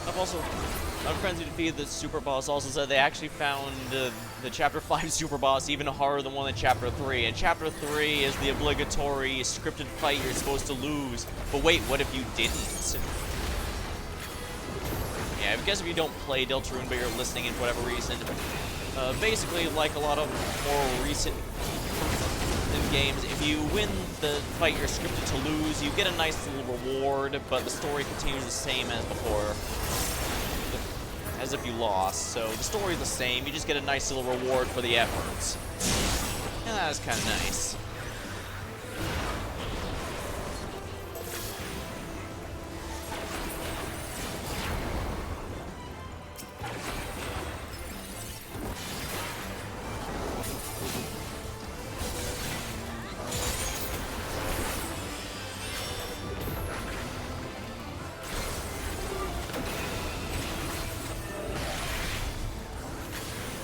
I've also Unfriends who defeated the super boss also said they actually found the Chapter 5 super boss even harder than one in Chapter 3. And Chapter 3 is the obligatory scripted fight you're supposed to lose. But wait, what if you didn't? Yeah, I guess if you don't play Deltarune but you're listening in for whatever reason, basically, like a lot of more recent games, if you win the fight you're scripted to lose, you get a nice little reward, but the story continues the same as before. As if you lost. So the story's the same, you just get a nice little reward for the efforts. And that is kind of nice.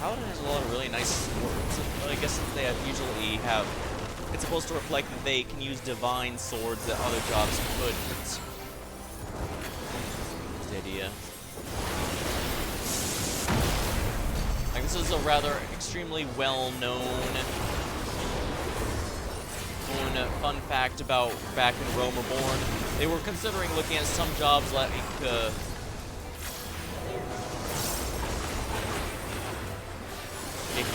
Paladin has a lot of really nice swords. Well, I guess they usually have... It's supposed to reflect that they can use divine swords that other jobs couldn't. The idea. Like, this is a rather extremely well-known fun fact about back in Rome Reborn. They were considering looking at some jobs like...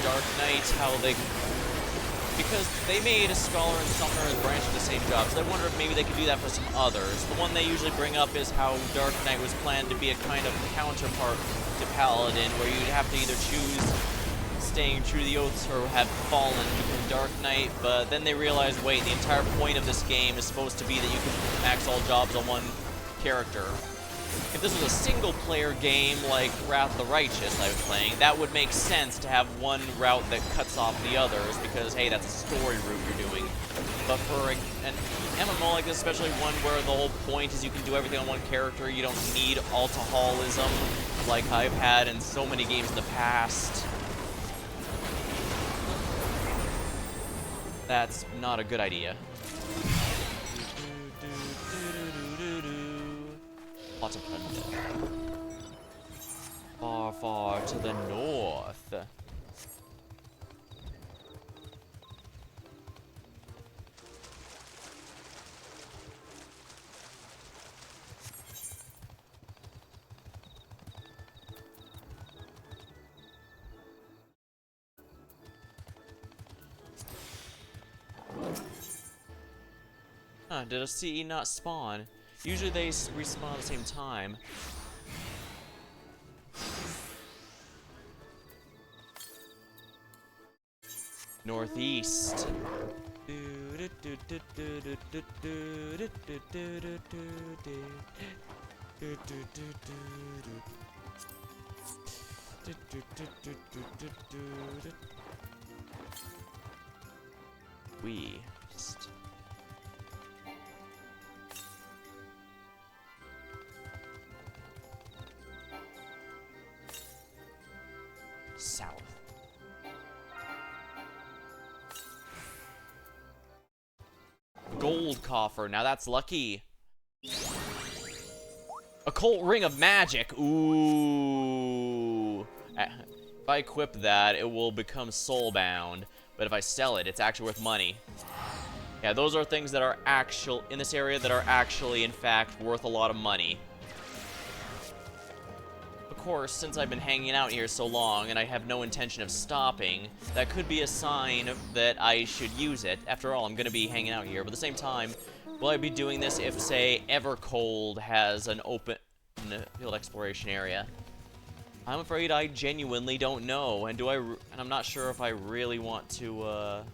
Dark Knight, how they... Because they made a Scholar and Summoner as branch of the same job, so I wonder if maybe they could do that for some others. The one they usually bring up is how Dark Knight was planned to be a kind of counterpart to Paladin, where you'd have to either choose staying true to the oaths or have fallen to become Dark Knight, but then they realized, wait, the entire point of this game is supposed to be that you can max all jobs on one character. If this was a single-player game like Wrath of the Righteous I was playing, that would make sense to have one route that cuts off the others, because, hey, that's a story route you're doing. But for an MMO like this, especially one where the whole point is you can do everything on one character, you don't need alcoholism like I've had in so many games in the past. That's not a good idea. Lots of thunder. Far, far to the north. Huh, did a CE not spawn? Usually they respawn at the same time. Northeast. West. South. Gold coffer. Now that's lucky. Occult ring of magic. Ooh. If I equip that, it will become soulbound. But if I sell it, it's actually worth money. Yeah, those are things that are in this area that are actually, in fact, worth a lot of money. Of course, since I've been hanging out here so long and I have no intention of stopping, that could be a sign that I should use it. After all, I'm going to be hanging out here. But at the same time, will I be doing this if, say, Evercold has an open field exploration area? I'm afraid I genuinely don't know, and I'm not sure if I really want to,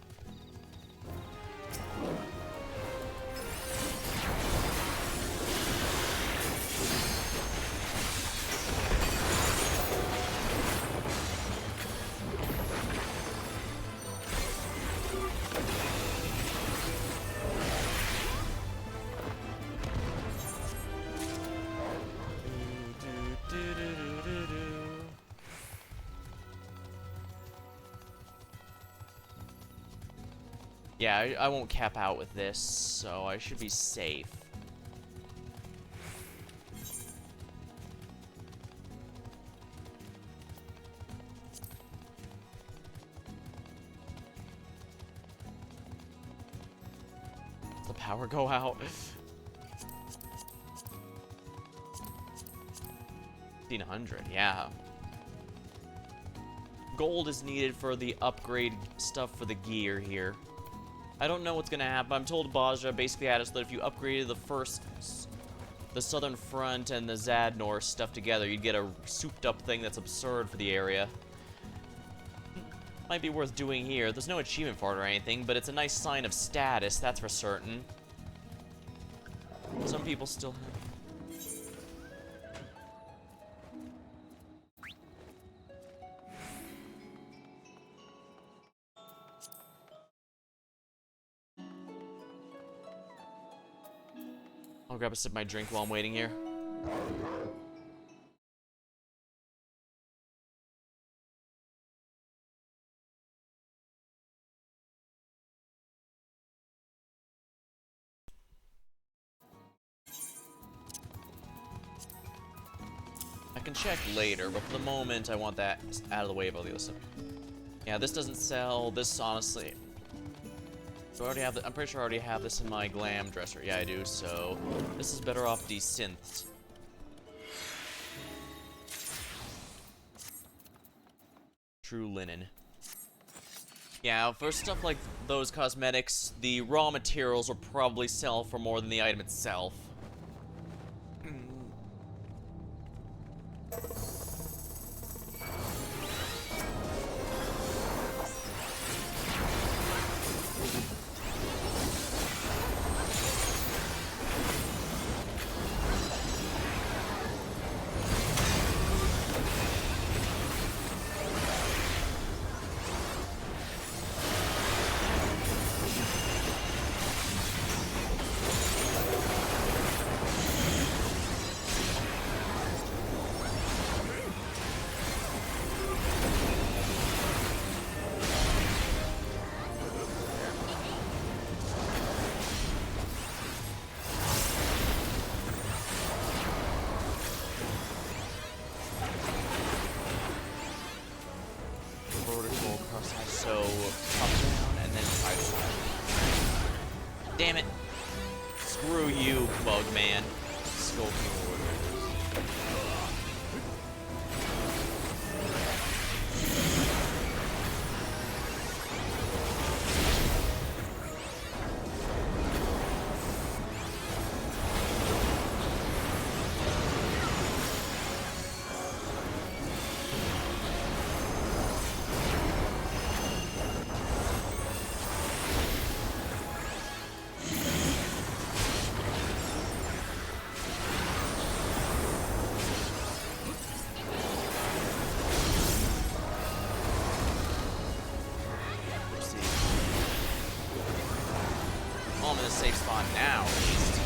Yeah, I won't cap out with this, so I should be safe. power go out. 1500, yeah. Gold is needed for the upgrade stuff for the gear here. I don't know what's gonna happen. I'm told Baja basically had us that if you upgraded the southern front and the Zadnor stuff together, you'd get a souped up thing that's absurd for the area. Might be worth doing here. There's no achievement for it or anything, but it's a nice sign of status, that's for certain. Some people still have... I'll grab a sip of my drink while I'm waiting here. I can check later, but for the moment, I want that out of the way of all the other stuff. Yeah, this doesn't sell. This, honestly... So I already have I'm pretty sure I already have this in my glam dresser. Yeah, I do, so... This is better off desynths. True linen. Yeah, for stuff like those cosmetics, the raw materials will probably sell for more than the item itself. So, up down, and then side. Damn it. Screw you, bug man. Skull forward. I'm in a safe spot now, at least.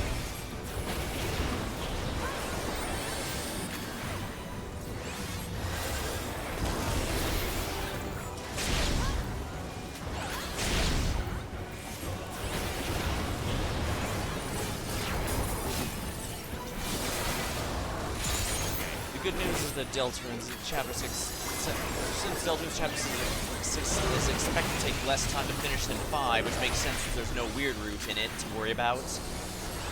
The good news is that Deltarune's Chapter 6, since Deltarune's Chapter 6 is expected to take less time to finish than 5, which makes sense because there's no weird route in it to worry about.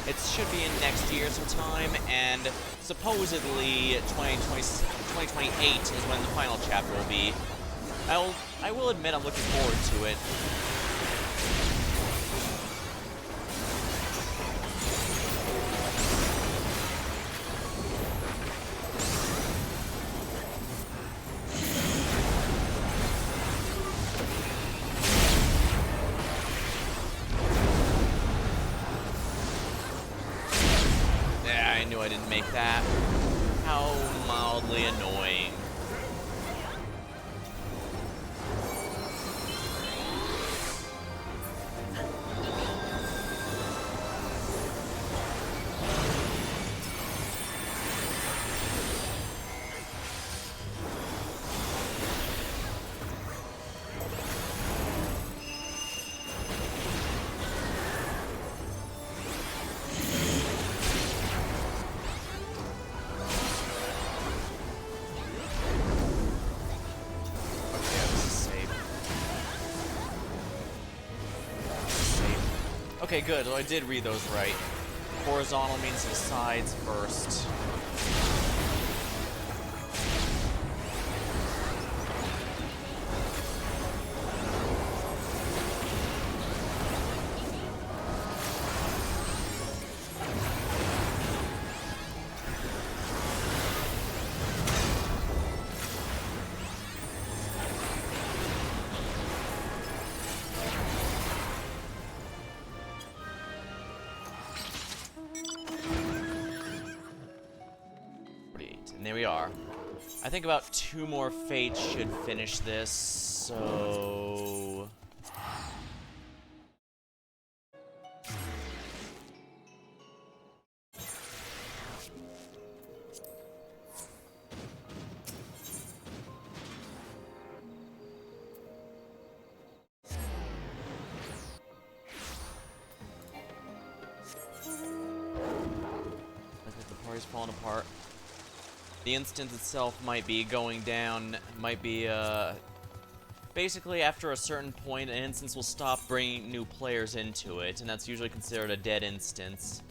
It should be in next year sometime, and supposedly 2028 is when the final chapter will be. I will admit I'm looking forward to it. I knew I didn't make that. How mildly annoying. Okay, good. Well, I did read those right. Horizontal means the sides first. And there we are. I think about 2 more fates should finish this, so... Looks like the party's falling apart. The instance itself might be going down, might be, basically after a certain point, an instance will stop bringing new players into it, and that's usually considered a dead instance.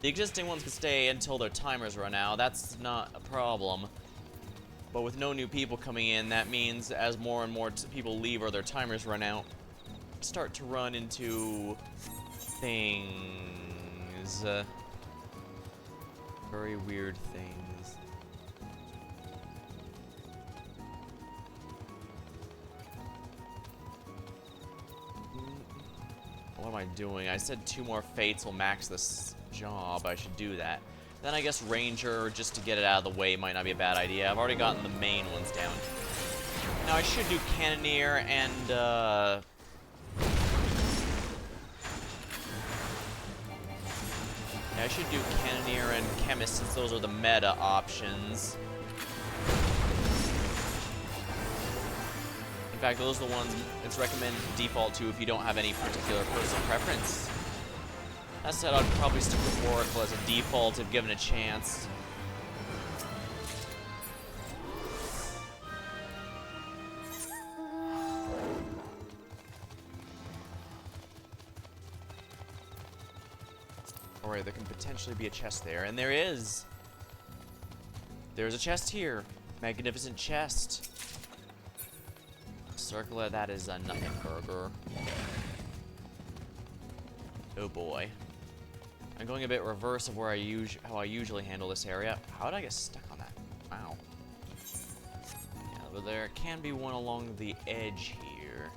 The existing ones can stay until their timers run out, that's not a problem. But with no new people coming in, that means as more and more people leave or their timers run out, start to run into things. Very weird things. What am I doing? I said 2 more fates will max this job. I should do that. Then I guess Ranger, just to get it out of the way, might not be a bad idea. I've already gotten the main ones down. Now I should do Cannoneer and, yeah, I should do Cannoneer and Chemist since those are the meta options. In fact, those are the ones it's recommended to default to if you don't have any particular personal preference. That said, I'd probably stick with Oracle as a default if given a chance. Alright, there can potentially be a chest there, and there is! There's a chest here. Magnificent chest. Circle of that is a nothing burger. Oh boy. I'm going a bit reverse of where how I usually handle this area. How did I get stuck on that? Wow. Yeah, but there can be one along the edge here.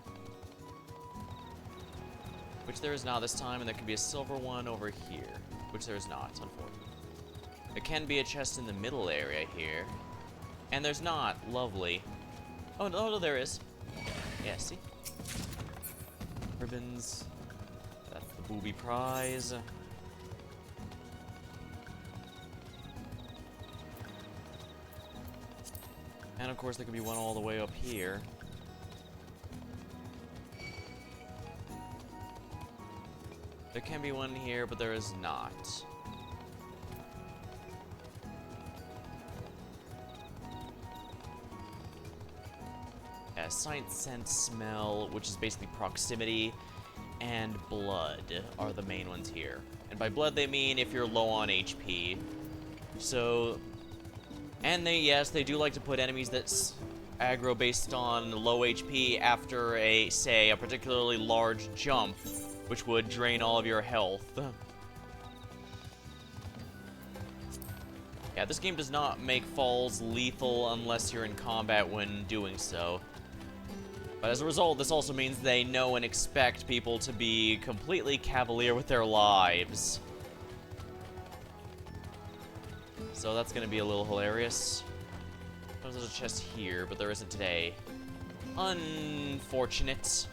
Which there is not this time, and there can be a silver one over here. Which there is not, unfortunately. There can be a chest in the middle area here. And there's not. Lovely. Oh, no, there is. Yeah, see? Ribbons. That's the booby prize. And of course there could be one all the way up here. There can be one here, but there is not. Yeah, sight, scent, smell, which is basically proximity, and blood are the main ones here. And by blood they mean if you're low on HP. So, and yes, they do like to put enemies that's aggro based on low HP after say, a particularly large jump, which would drain all of your health. Yeah, this game does not make falls lethal unless you're in combat when doing so. But as a result, this also means they know and expect people to be completely cavalier with their lives. So that's gonna be a little hilarious. There's a chest here, but there isn't today. Unfortunate.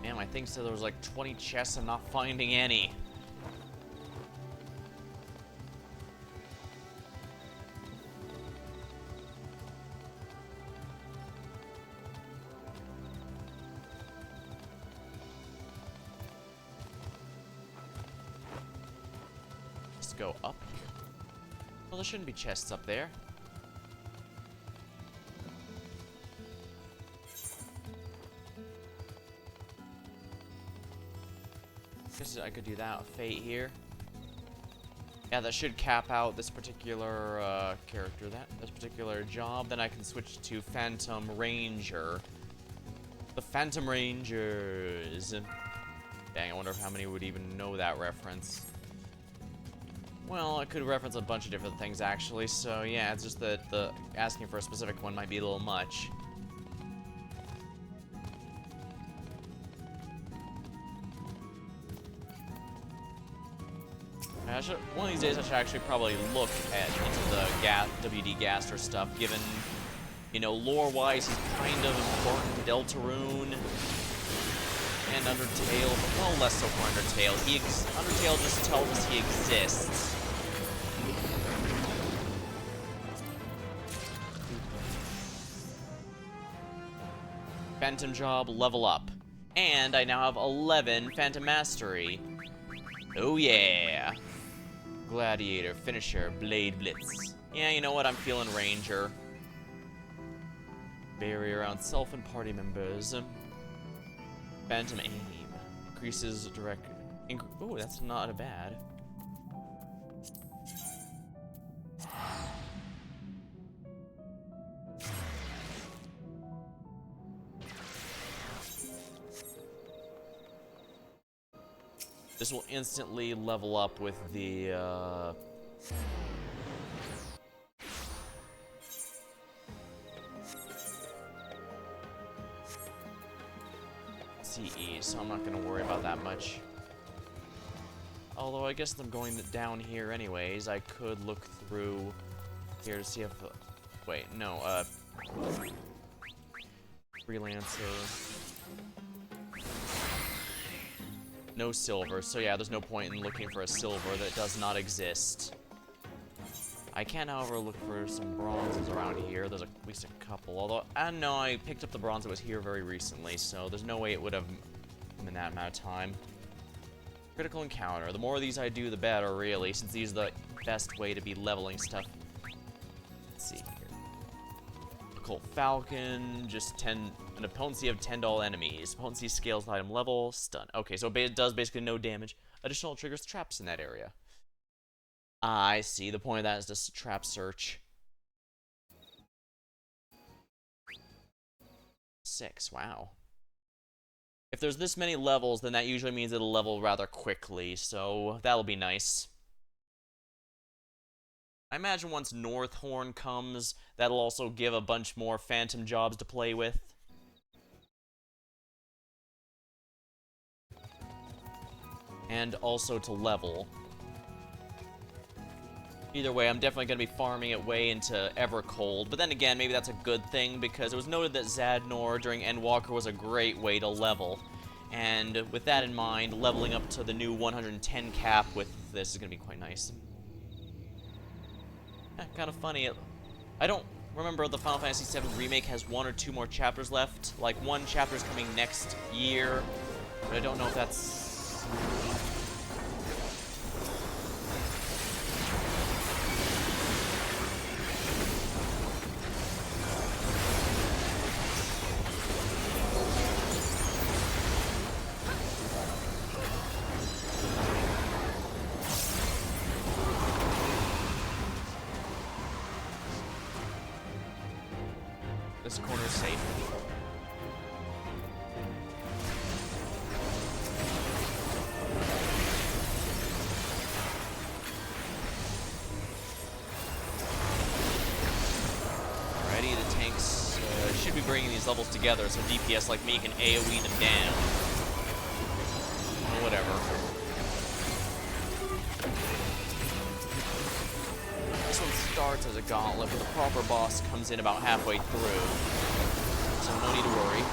Damn, I think so. There was like 20 chests and not finding any. go up here? Well, there shouldn't be chests up there. Guess I could do that with Fate here. Yeah, that should cap out this particular character, this particular job. Then I can switch to Phantom Ranger. The Phantom Rangers. Dang, I wonder how many would even know that reference. Well, I could reference a bunch of different things, actually. So, yeah, it's just that the asking for a specific one might be a little much. One of these days I should actually probably look into the WD Gaster stuff, given, you know, lore-wise he's kind of important to Deltarune and Undertale, but well, less so for Undertale. Undertale just tells us he exists. Phantom Job, level up. And I now have 11 Phantom Mastery. Oh yeah! Gladiator, Finisher, Blade Blitz. Yeah, you know what? I'm feeling Ranger. Barrier around self and party members. Phantom Aim. Increases direct... Ooh, that's not a bad. This will instantly level up with the, CE, so I'm not gonna worry about that much. Although I guess I'm going down here anyways, I could look through here to see if... wait, no, Freelancer... No silver, so yeah, there's no point in looking for a silver that does not exist. I can, however, look for some bronzes around here. There's at least a couple, although, I don't know, I picked up the bronze that was here very recently, so there's no way it would have come in that amount of time. Critical encounter. The more of these I do, the better, really, since these are the best way to be leveling stuff. Let's see here. Occult Falcon, just an potency of 10 to all enemies. Potency scales item level, stun. Okay, so it does basically no damage. Additional triggers traps in that area. I see. The point of that is just a trap search. 6, wow. If there's this many levels, then that usually means it'll level rather quickly, so that'll be nice. I imagine once Northhorn comes, that'll also give a bunch more Phantom jobs to play with. And also to level. Either way, I'm definitely going to be farming it way into Evercold, but then again, maybe that's a good thing, because it was noted that Zadnor during Endwalker was a great way to level. And with that in mind, leveling up to the new 110 cap with this is going to be quite nice. Kind of funny. I don't remember the Final Fantasy VII Remake has 1 or 2 more chapters left. Like, 1 chapter is coming next year, but I don't know if that's... This corner's safe. Alrighty, the tanks should be bringing these levels together so DPS like me can AoE them down. Or whatever. This one starts as a gauntlet, but the proper boss comes in about halfway through. So no need to worry.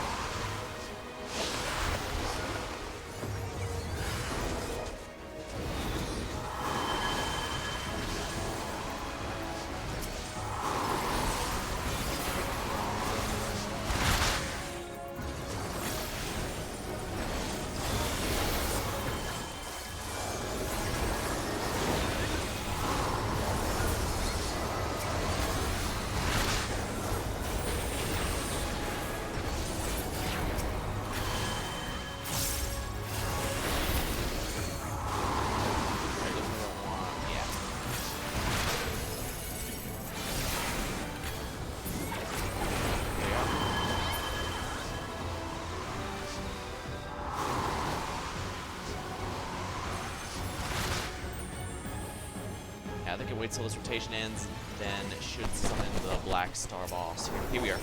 second, wait till this rotation ends, then should summon the Black Star boss. Here we are.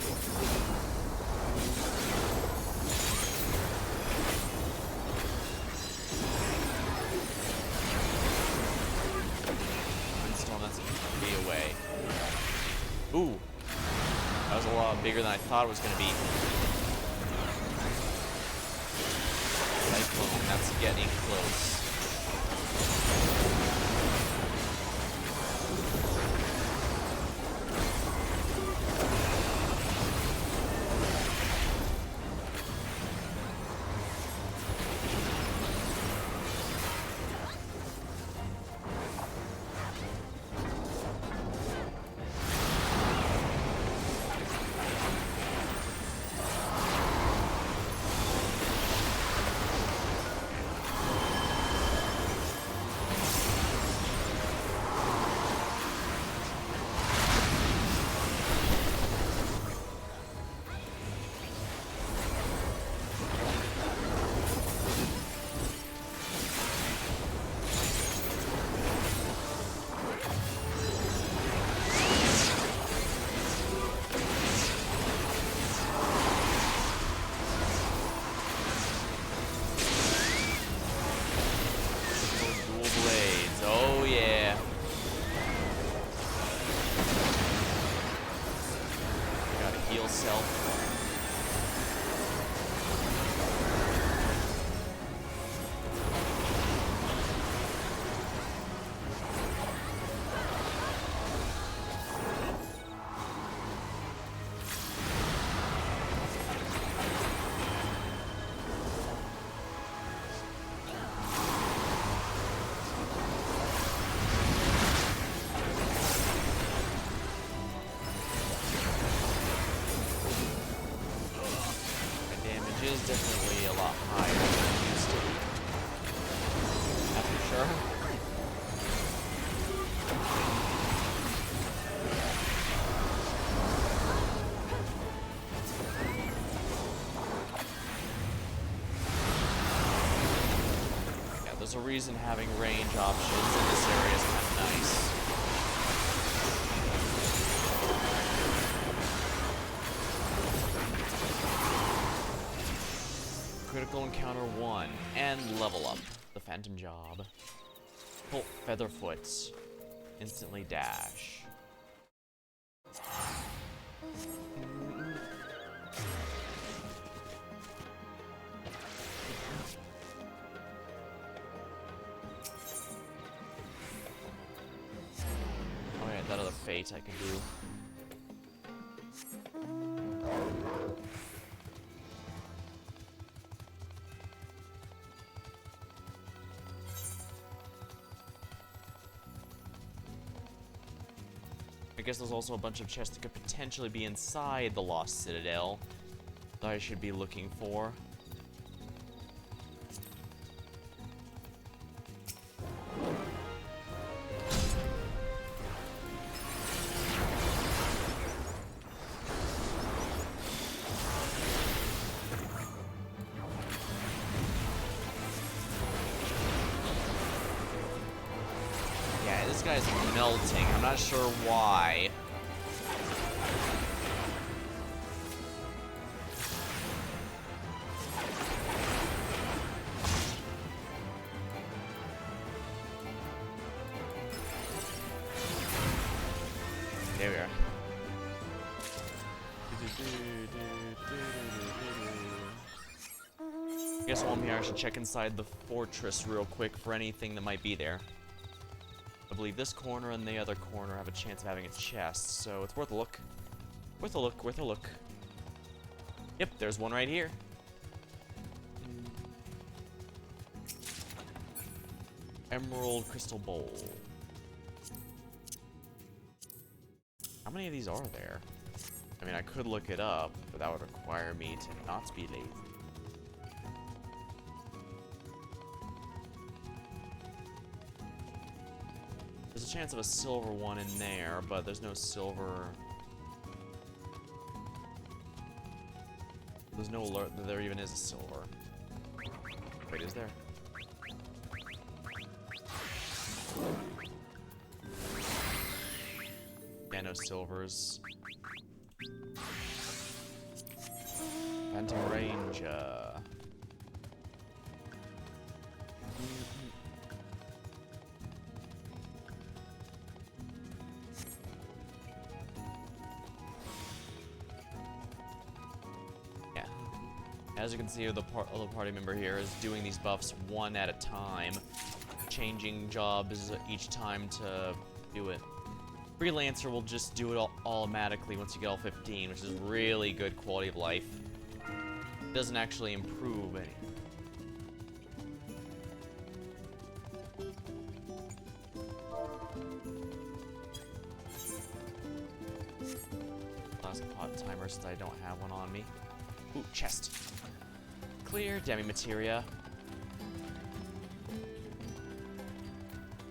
Windstorm, that's be away. Ooh. That was a lot bigger than I thought it was going to be. Cyclone, that's getting close. Definitely a lot higher than it used to be. That's for sure. Yeah, there's a reason having range options in this area is kind of nice. Critical encounter 1 and level up the Phantom Job. Colt Featherfoot. Instantly dash. Oh yeah, that other fate I can do. I guess there's also a bunch of chests that could potentially be inside the Lost Citadel that I should be looking for. This guy's melting. I'm not sure why. There we are. I guess while I'm here, I should check inside the fortress real quick for anything that might be there. I believe this corner and the other corner have a chance of having a chest, so it's worth a look. Worth a look, worth a look. Yep, there's one right here. Emerald Crystal Bowl. How many of these are there? I mean, I could look it up, but that would require me to not be lazy. There's a chance of a silver one in there, but there's no silver. There's no alert that there even is a silver. Wait, is there? Yeah, no silvers. Phantom Ranger. Yeah. As you can see, the party member here is doing these buffs one at a time, changing jobs each time to do it. Freelancer will just do it all automatically once you get all 15, which is really good quality of life. It doesn't actually improve any. Last pot timer since I don't have one on me. Ooh, chest. Clear demi-materia.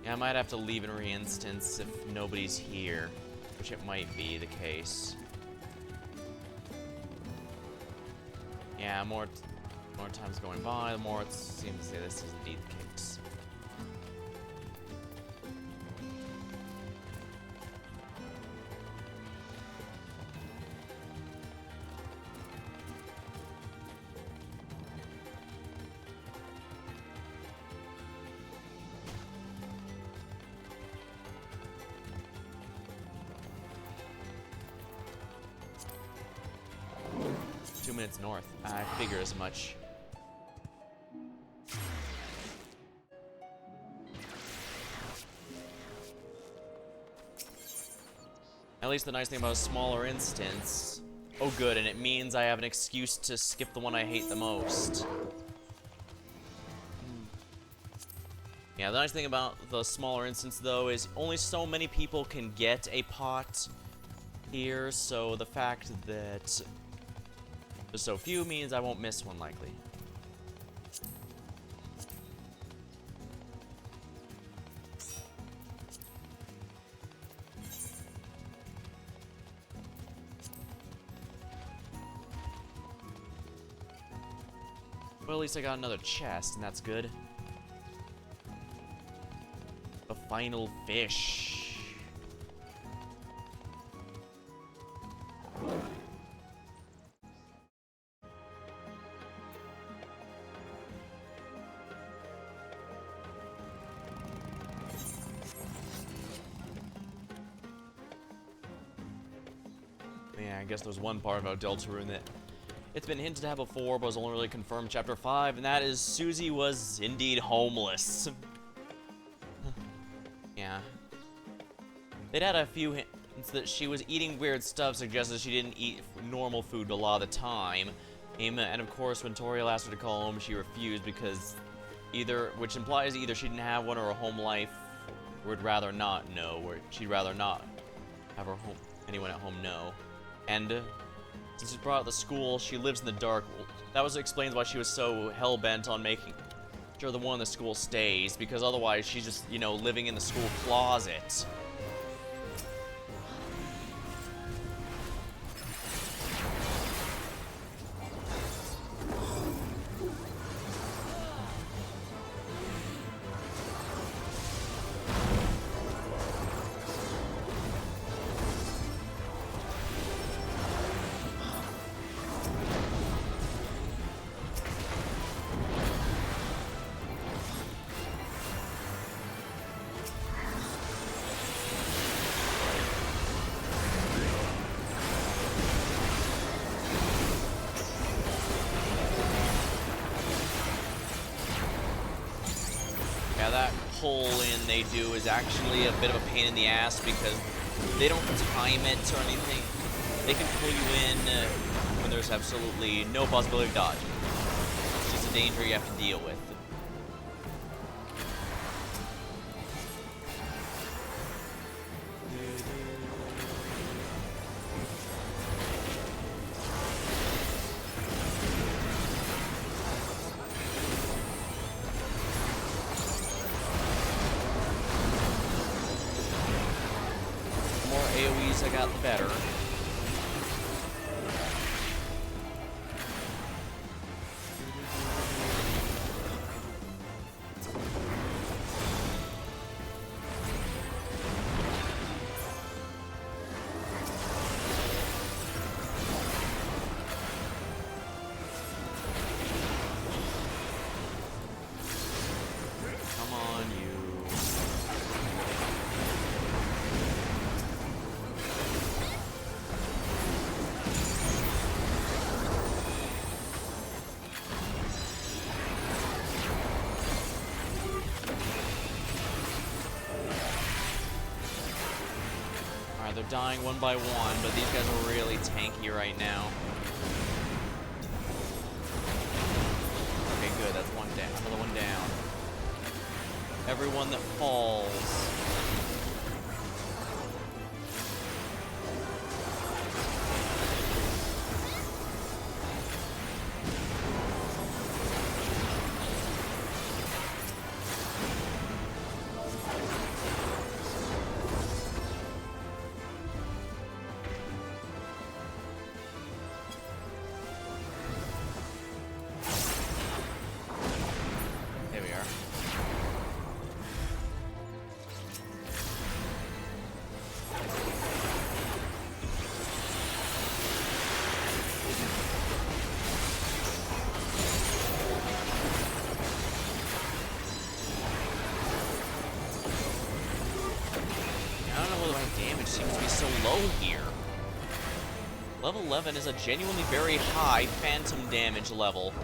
Yeah, I might have to leave in re-instance if nobody's here, which it might be the case. Yeah, more time's going by, the more it seems that this is indeed the case. Minutes north. I figure as much. At least the nice thing about a smaller instance. Oh good, and it means I have an excuse to skip the one I hate the most. Yeah, the nice thing about the smaller instance though is only so many people can get a pot here, so the fact that there's so few means I won't miss one likely. Well, at least I got another chest, and that's good. The final fish. Yeah, I guess there's one part about Deltarune that it's been hinted at before, but was only really confirmed Chapter 5, and that is Susie was indeed homeless. Yeah. They'd had a few hints that she was eating weird stuff, suggested she didn't eat normal food a lot of the time. And of course, when Toriel asked her to call home, she refused because which implies either she didn't have one or her home life would rather not know, or she'd rather not have anyone at home know. And since she brought out the school, she lives in the dark. That explains why she was so hell-bent on making sure the one in the school stays, because otherwise she's just, you know, living in the school closet. That pull-in they do is actually a bit of a pain in the ass because they don't time it or anything. They can pull you in when there's absolutely no possibility of dodging. It's just a danger you have to deal with. AoEs I got, the better. Alright, they're dying one by one, but these guys are really tanky right now. Okay, good, that's one down. Another one down. Everyone that falls. Seems to be so low here. Level 11 is a genuinely very high phantom damage level.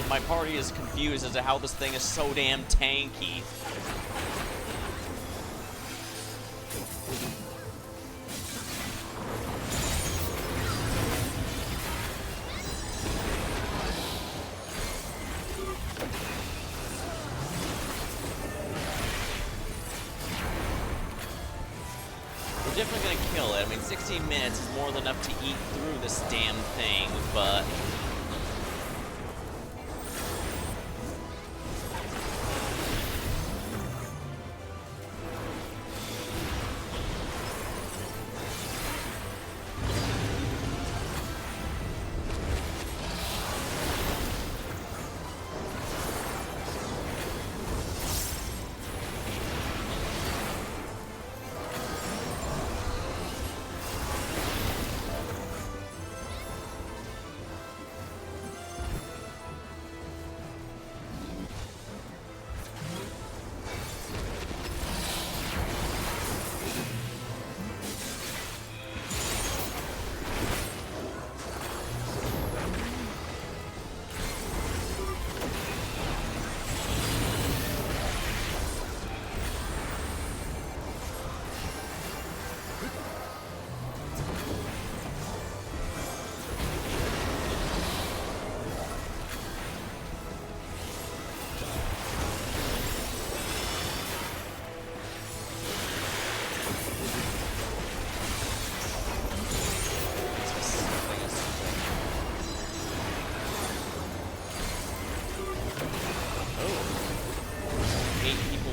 My party is confused as to how this thing is so damn tanky. We're definitely gonna kill it. I mean, 16 minutes is more than enough to eat through this damn thing, but...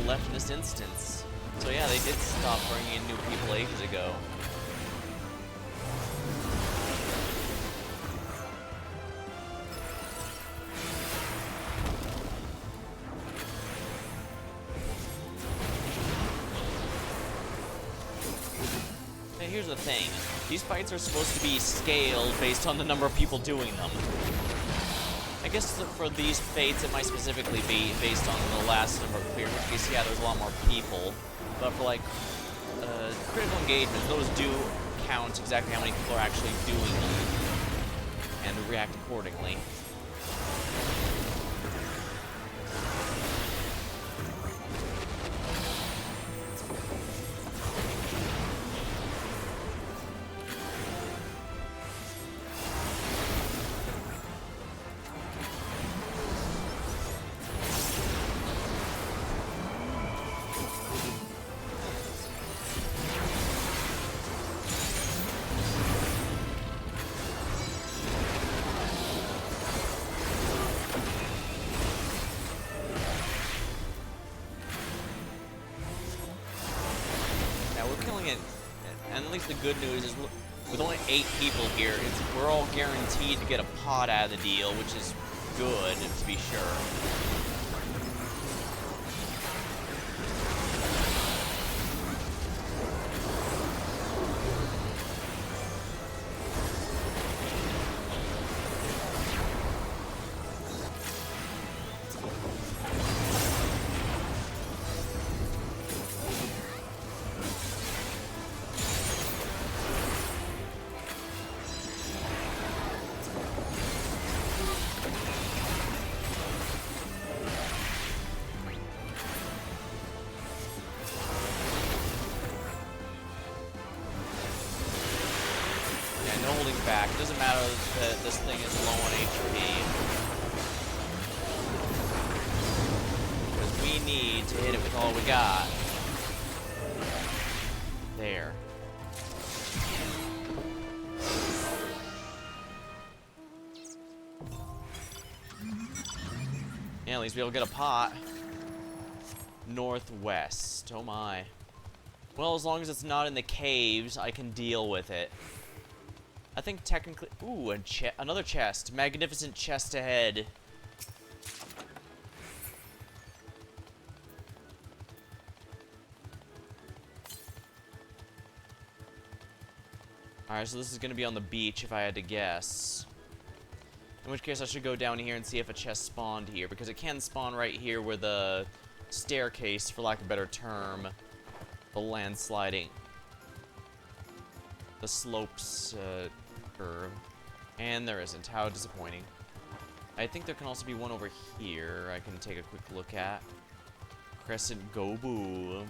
left in this instance. So yeah, they did stop bringing in new people ages ago. Now here's the thing. These fights are supposed to be scaled based on the number of people doing them. I guess for these fates, it might specifically be based on the last number of cleared, in which case, yeah, there's a lot more people. But for, like, critical engagements, those do count exactly how many people are actually doing them, and react accordingly. And at least the good news is, with only 8 people here, we're all guaranteed to get a pot out of the deal, which is good, to be sure. And no holding back. It doesn't matter that this thing is low on HP. Because we need to hit it with all we got. There. Yeah, at least we'll get a pot. Northwest. Oh my. Well, as long as it's not in the caves, I can deal with it. I think technically... Ooh, another chest. Magnificent chest ahead. Alright, so this is going to be on the beach if I had to guess. In which case I should go down here and see if a chest spawned here, because it can spawn right here where the staircase, for lack of a better term, the landsliding, the slopes curve. And there isn't. How disappointing. I think there can also be one over here I can take a quick look at. Crescent Gobu.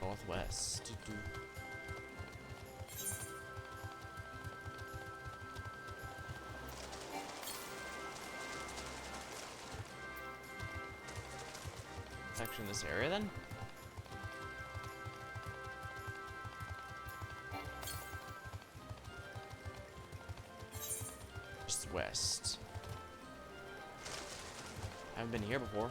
Northwest. It's actually in this area then? Just west. I haven't been here before.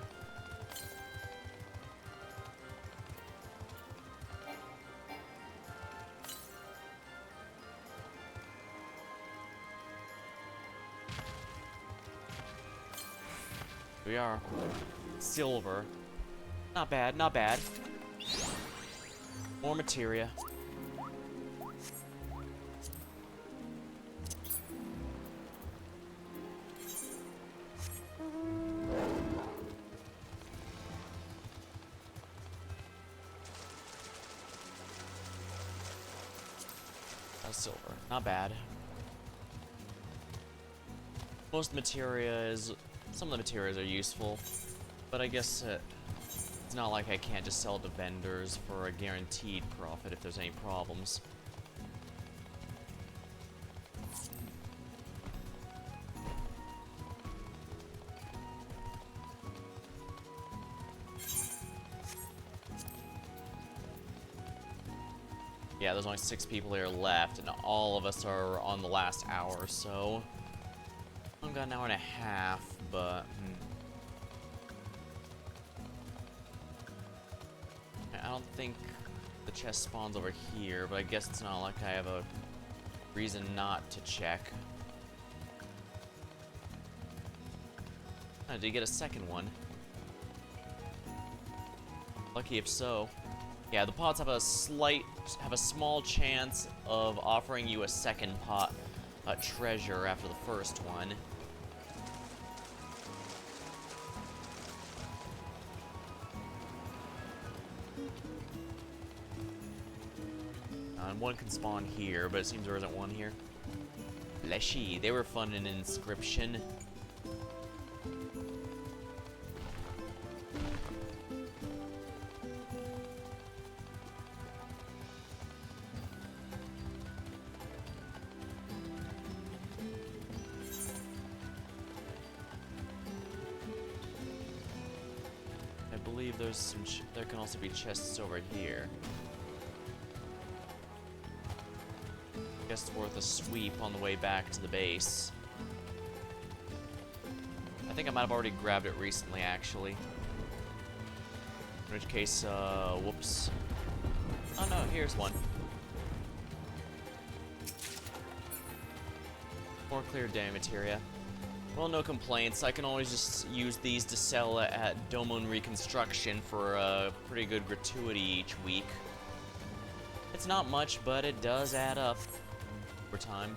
We are. Silver. Not bad, not bad. More materia. That's silver. Not bad. Most materia is... Some of the materials are useful, but I guess it's not like I can't just sell to vendors for a guaranteed profit if there's any problems. Yeah, there's only 6 people here left, and all of us are on the last hour, so... I've got an hour and a half, but... I don't think the chest spawns over here, but I guess it's not like I have a reason not to check. I did get a second one. Lucky if so. Yeah, the pots have a small chance of offering you a second pot treasure after the first one. And one can spawn here, but it seems there isn't one here. Leshy, they were fun in Inscription. I believe there's some there can also be chests over here. Guess it's worth a sweep on the way back to the base. I think I might have already grabbed it recently, actually. In which case, whoops. Oh no, here's one. More clear day materia. Well, no complaints. I can always just use these to sell at Domon Reconstruction for a pretty good gratuity each week. It's not much, but it does add up over time.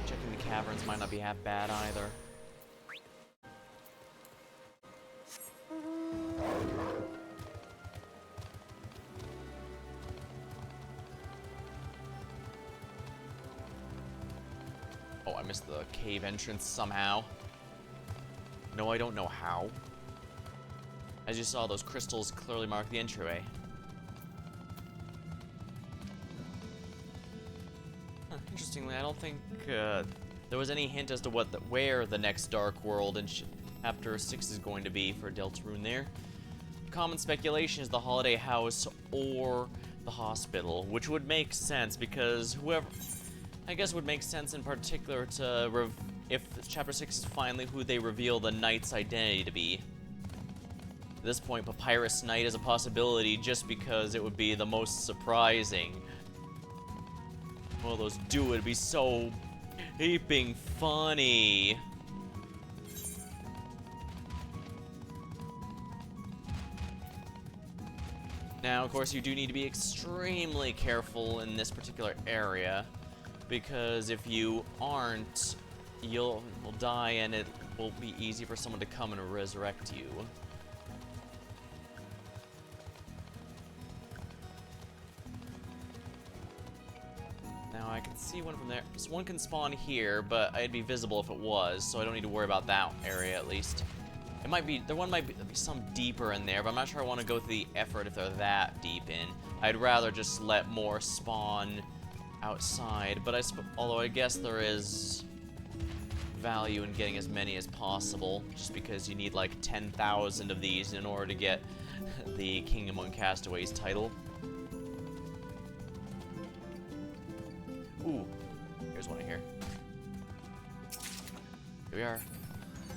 Checking the caverns might not be half bad either. I missed the cave entrance somehow. No, I don't know how. As you saw, those crystals clearly mark the entryway. Huh, interestingly, I don't think there was any hint as to where the next Dark World in Chapter 6 is going to be for Deltarune there. Common speculation is the Holiday House or the hospital, which would make sense because I guess it would make sense in particular to if Chapter 6 is finally who they reveal the Knight's identity to be. At this point, Papyrus Knight is a possibility just because it would be the most surprising. Well, those do it would be so heaping funny. Now, of course, you do need to be extremely careful in this particular area, because if you aren't, you'll die and it will be easy for someone to come and resurrect you. Now, I can see one from there. So one can spawn here, but it'd be visible if it was, so I don't need to worry about that area at least. It might be, there might be some deeper in there, but I'm not sure I want to go through the effort if they're that deep in. I'd rather just let more spawn outside, but although I guess there is value in getting as many as possible, just because you need like 10,000 of these in order to get the King Among Castaways title. Ooh, here's one here. Here we are.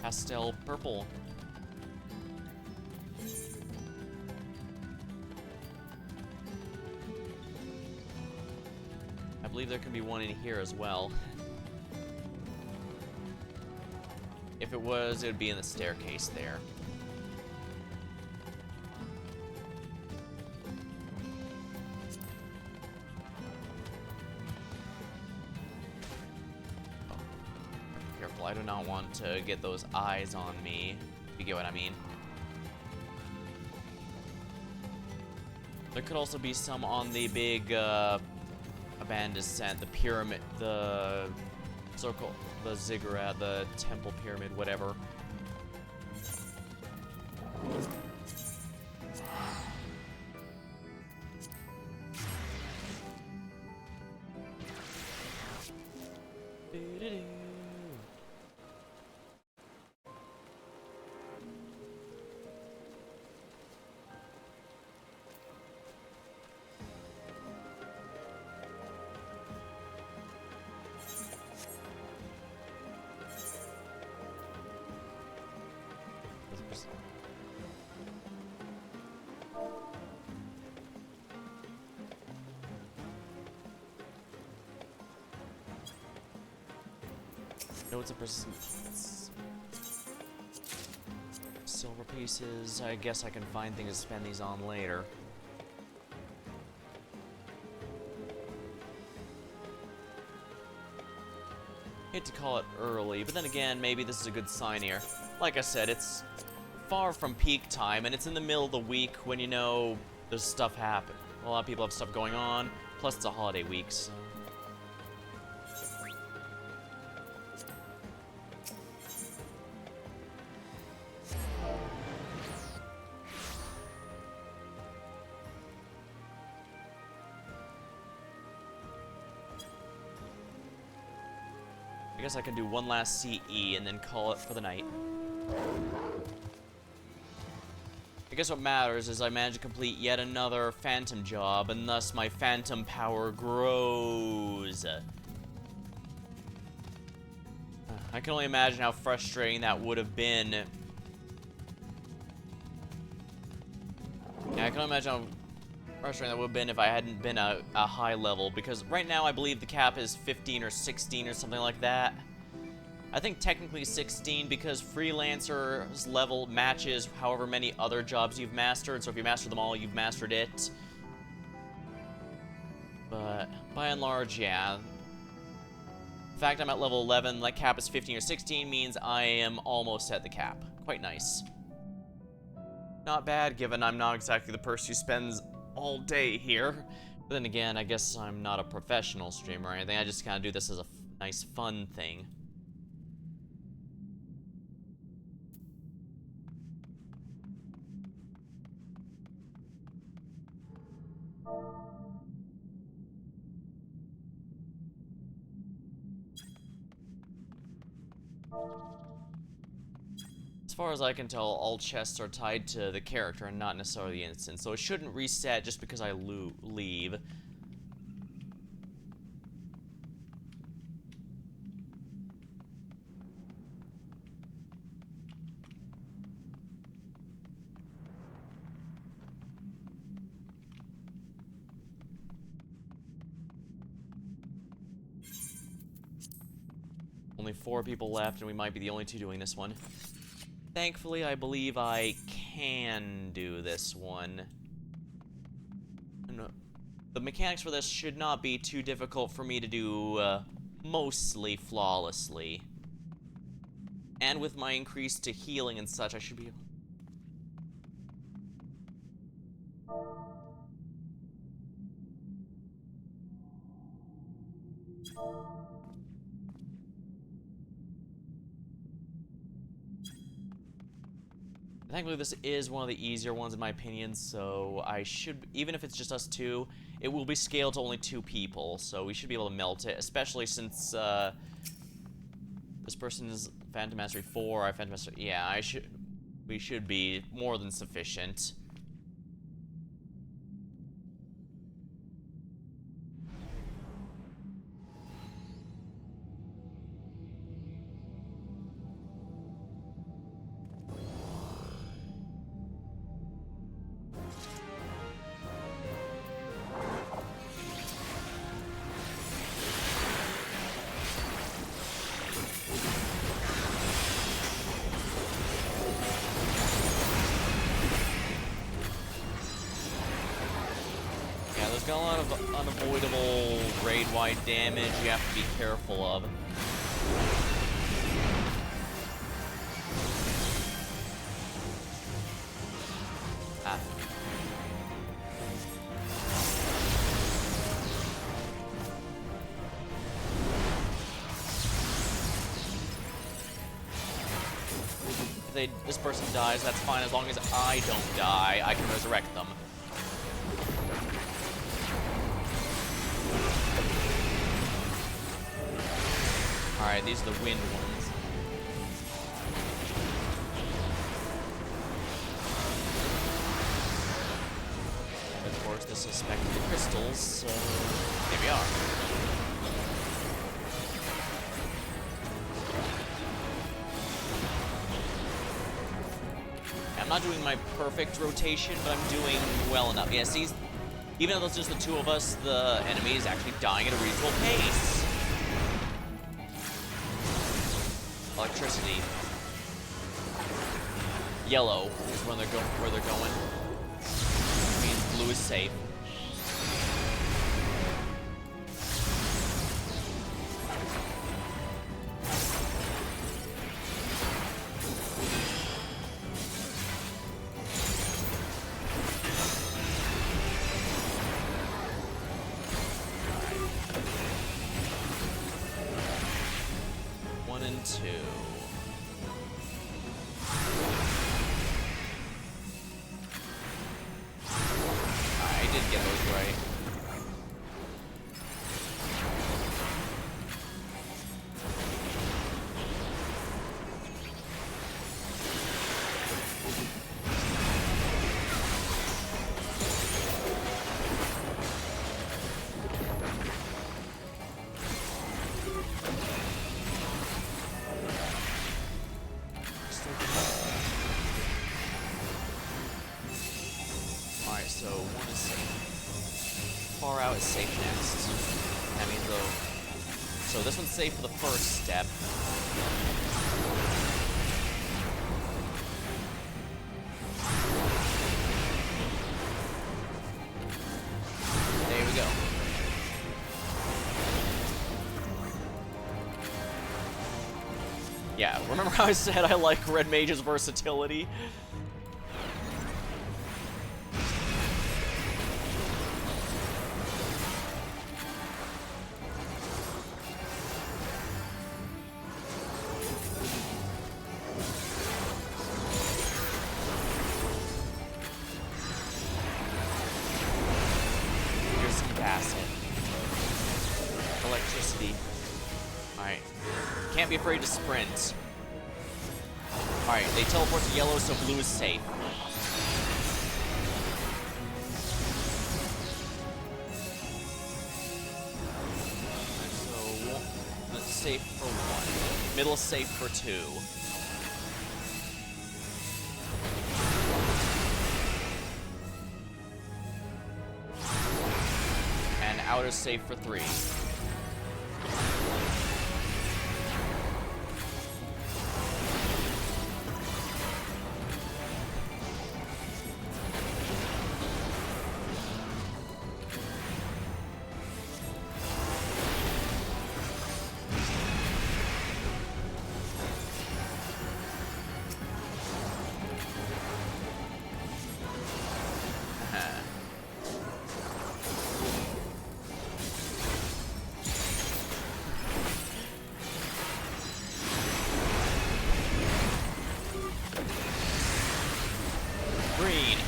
Pastel purple. I believe there can be one in here as well. If it was, it would be in the staircase there. Oh, careful, I do not want to get those eyes on me, if you get what I mean. There could also be some on the big, abandoned descent, the pyramid, the circle, the ziggurat, the temple pyramid, whatever. Notes of persistence. Silver pieces. I guess I can find things to spend these on later. Hate to call it early, but then again, maybe this is a good sign here. Like I said, it's far from peak time, and it's in the middle of the week when you know there's stuff happening. A lot of people have stuff going on, plus it's a holiday week, so... I guess I can do one last CE and then call it for the night. I guess what matters is I managed to complete yet another phantom job, and thus my phantom power grows. I can only imagine how frustrating that would have been. Yeah, I can only imagine how frustrating that would have been if I hadn't been a high level, because right now I believe the cap is 15 or 16 or something like that. I think technically 16 because freelancer's level matches however many other jobs you've mastered, so if you master them all, you've mastered it. But by and large, yeah. The fact I'm at level 11, like cap is 15 or 16 means I am almost at the cap. Quite nice. Not bad, given I'm not exactly the person who spends all day here. But then again, I guess I'm not a professional streamer or anything. I just kind of do this as a nice fun thing. As far as I can tell, all chests are tied to the character and not necessarily the instance, so it shouldn't reset just because I leave. Only 4 people left, and we might be the only 2 doing this one. Thankfully, I believe I can do this one. And, the mechanics for this should not be too difficult for me to do mostly flawlessly. And with my increase to healing and such, I should be able... Thankfully, this is one of the easier ones in my opinion, so I should, even if it's just us 2, it will be scaled to only 2 people, so we should be able to melt it, especially since, this person is Phantom Mastery 4, I Phantom Mastery, yeah, we should be more than sufficient. Got a lot of unavoidable raid-wide damage you have to be careful of. Ah. If this person dies, that's fine as long as I don't die. I can resurrect them. Alright, these are the wind ones. And of course, this is suspected crystals, so here we are. I'm not doing my perfect rotation, but I'm doing well enough. Yeah, see, even though it's just the 2 of us, the enemy is actually dying at a reasonable pace. Electricity. Yellow is when they're where they're going. It means blue is safe. So one is safe. Far out is safe next. That means though. So this one's safe for the first step. There we go. Yeah, remember how I said I like Red Mage's versatility? can't be afraid to sprint. Alright, they teleport to yellow, so blue is safe. So, that's safe for 1. Middle safe for 2. And outer safe for 3. Green.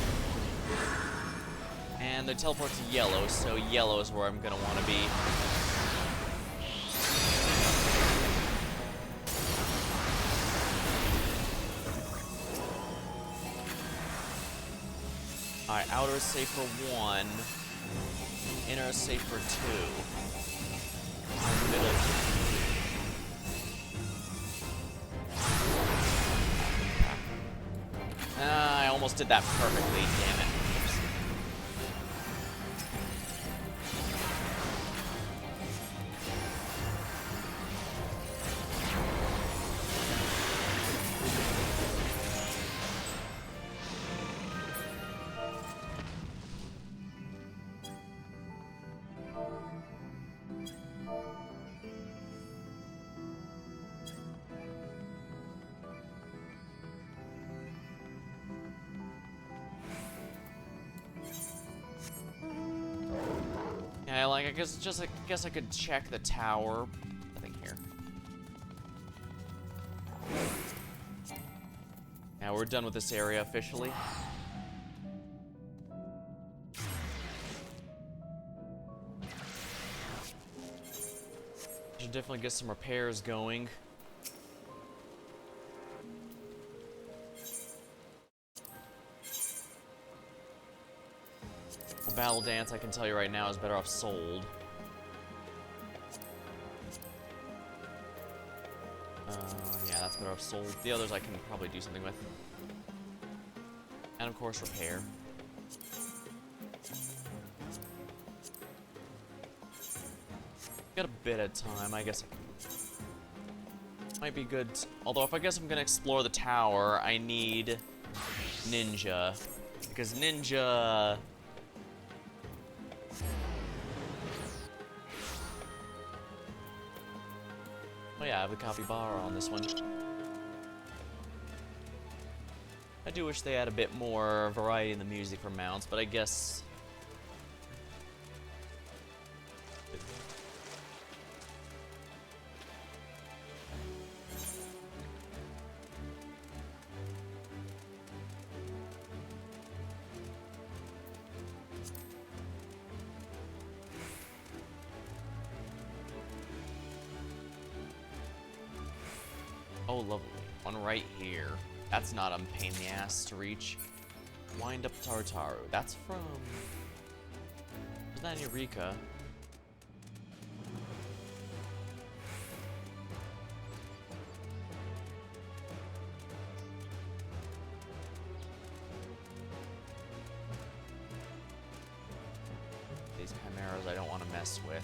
And they teleport to yellow, so yellow is where I'm gonna want to be. Alright, outer is safe for 1. Inner is safe for 2. Middle. I almost did that perfectly, damn it. Yeah, like I guess I could check the tower. Nothing here. Now we're done with this area officially. Should definitely get some repairs going. The Battle Dance, I can tell you right now, is better off sold. Yeah, that's better off sold. The others I can probably do something with. And of course, repair. Got a bit of time, I guess. Might be good. Although, if I guess I'm gonna explore the tower, I need Ninja. Because Ninja... Oh yeah, I have a capybara on this one. I do wish they had a bit more variety in the music for mounts, but I guess... Oh, lovely. One right here. That's not a pain in the ass to reach. Wind up Tartaru. That's from... Is that in Eureka? These chimeras I don't want to mess with.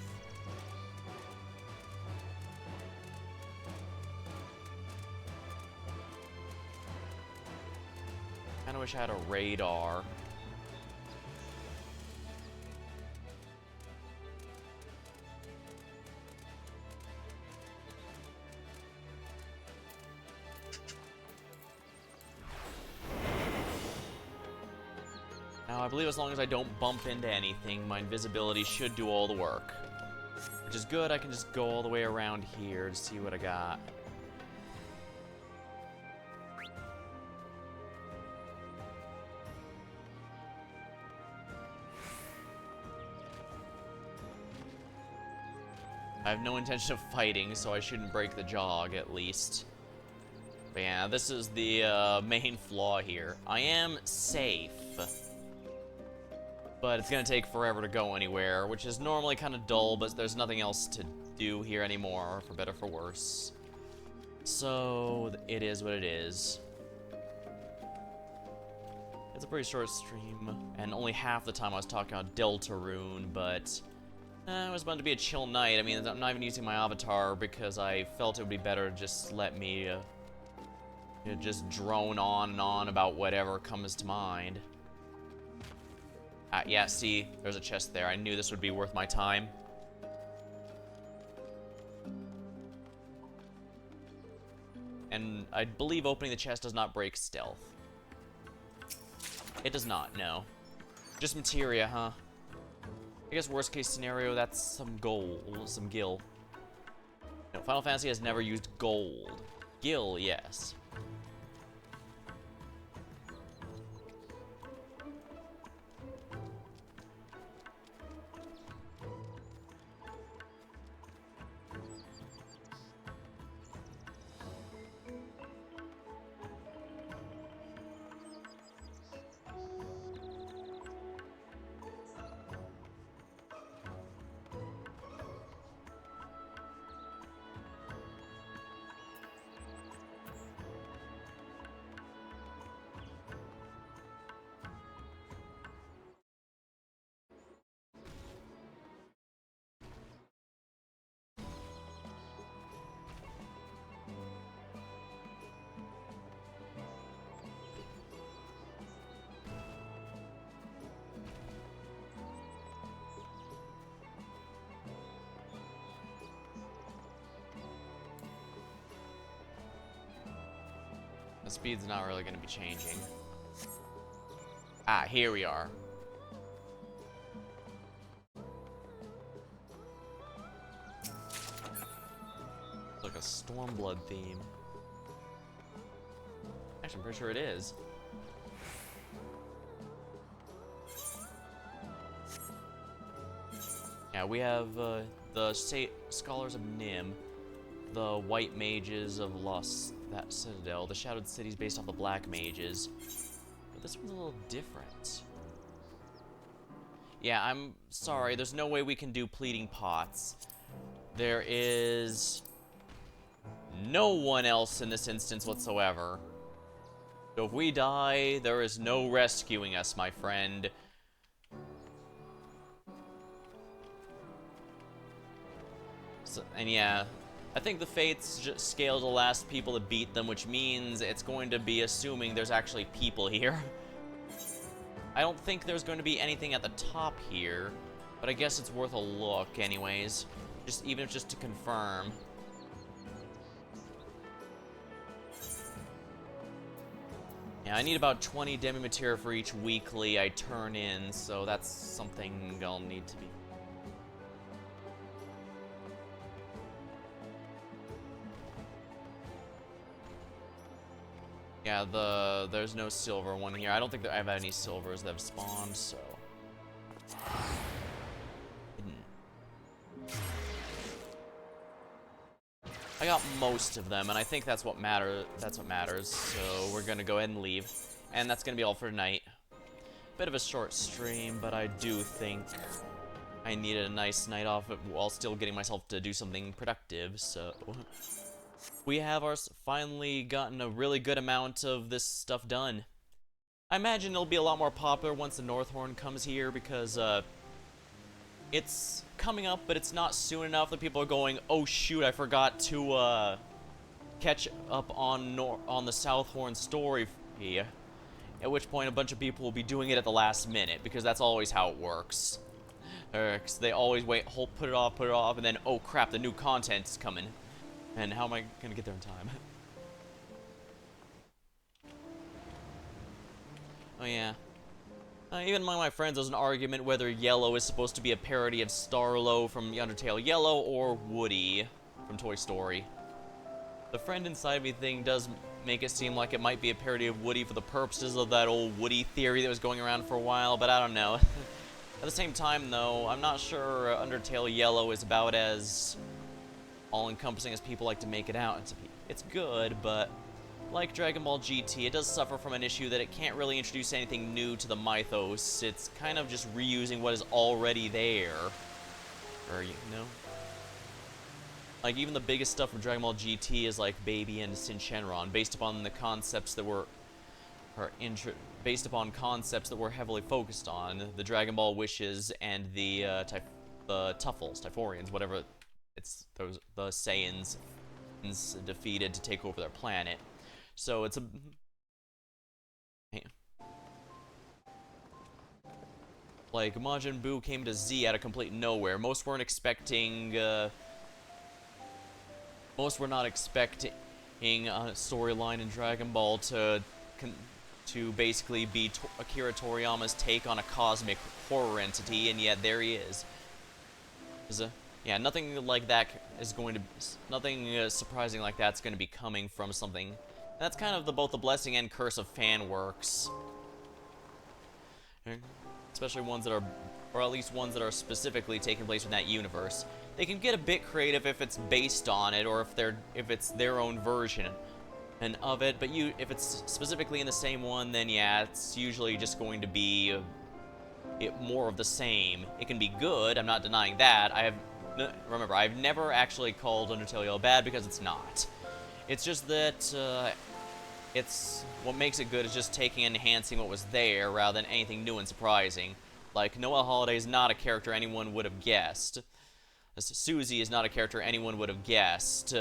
I wish I had a radar. Now, I believe as long as I don't bump into anything, my invisibility should do all the work. Which is good, I can just go all the way around here to see what I got. I have no intention of fighting, so I shouldn't break the jog, at least. But yeah, this is the main flaw here. I am safe, but it's gonna take forever to go anywhere, which is normally kind of dull, but there's nothing else to do here anymore, for better or for worse. So, it is what it is. It's a pretty short stream, and only half the time I was talking about Deltarune, but it was meant to be a chill night. I mean, I'm not even using my avatar because I felt it would be better to just let me just drone on and on about whatever comes to mind. Yeah, see, there's a chest there. I knew this would be worth my time. And I believe opening the chest does not break stealth. It does not, no. Just materia, huh? I guess worst case scenario, that's some gold, some gil. No, Final Fantasy has never used gold. Gil, yes. The speed's not really going to be changing. Ah, here we are. It's like a Stormblood theme. Actually, I'm pretty sure it is. Yeah, we have the Scholars of Nim, the White Mages of Lost that Citadel, the Shadowed Cities based off the Black Mages. But this one's a little different. Yeah, I'm sorry, there's no way we can do Pleading Pots. There is no one else in this instance whatsoever. So if we die, there is no rescuing us, my friend. So, and yeah, I think the Fates just scale the last people to beat them, which means it's going to be assuming there's actually people here. I don't think there's going to be anything at the top here, but I guess it's worth a look anyways. Even if just to confirm. Yeah, I need about 20 demi-materia for each weekly I turn in, so that's something I'll need to be. Yeah, there's no silver one here. I don't think that I have any silvers that have spawned, so. I got most of them, and I think that's what matters. So we're gonna go ahead and leave, and that's gonna be all for tonight. Bit of a short stream, but I do think I needed a nice night off while still getting myself to do something productive. So we have finally gotten a really good amount of this stuff done. I imagine it'll be a lot more popular once the Northhorn comes here, because it's coming up, but it's not soon enough that people are going, oh shoot, I forgot to catch up on the Southhorn story here. At which point a bunch of people will be doing it at the last minute, because that's always how it works. 'Cause they always wait, put it off, and then, oh crap, the new content's coming. And how am I gonna get there in time? Oh yeah. Even among my friends, there's an argument whether Yellow is supposed to be a parody of Starlo from the Undertale Yellow or Woody from Toy Story. The friend inside me thing does make it seem like it might be a parody of Woody for the purposes of that old Woody theory that was going around for a while, but I don't know. At the same time, though, I'm not sure Undertale Yellow is about as all-encompassing as people like to make it out. It's good, but like Dragon Ball GT, it does suffer from an issue that it can't really introduce anything new to the mythos. It's kind of just reusing what is already there. Or, you know? Like, even the biggest stuff from Dragon Ball GT is like Baby and Shinsenron, based upon the concepts that were based upon concepts that were heavily focused on the Dragon Ball wishes and the Tuffles, Typhorians, whatever it's the Saiyans defeated to take over their planet. So it's a like Majin Buu came to Z out of complete nowhere. Most weren't expecting. Most were not expecting a storyline in Dragon Ball to basically be Akira Toriyama's take on a cosmic horror entity, and yet there he is. Yeah, nothing like that is going to... Nothing surprising like that's going to be coming from something... That's kind of both the blessing and curse of fan works. Especially ones that are... Or at least ones that are specifically taking place in that universe. They can get a bit creative if it's based on it, or if it's their own version of it, but if it's specifically in the same one, then yeah, it's usually just going to be more of the same. It can be good, I'm not denying that. Remember, I've never actually called Undertale Yellow bad, because it's not. It's just that, what makes it good is just taking and enhancing what was there, rather than anything new and surprising. Like, Noelle Holiday is not a character anyone would have guessed. Susie is not a character anyone would have guessed.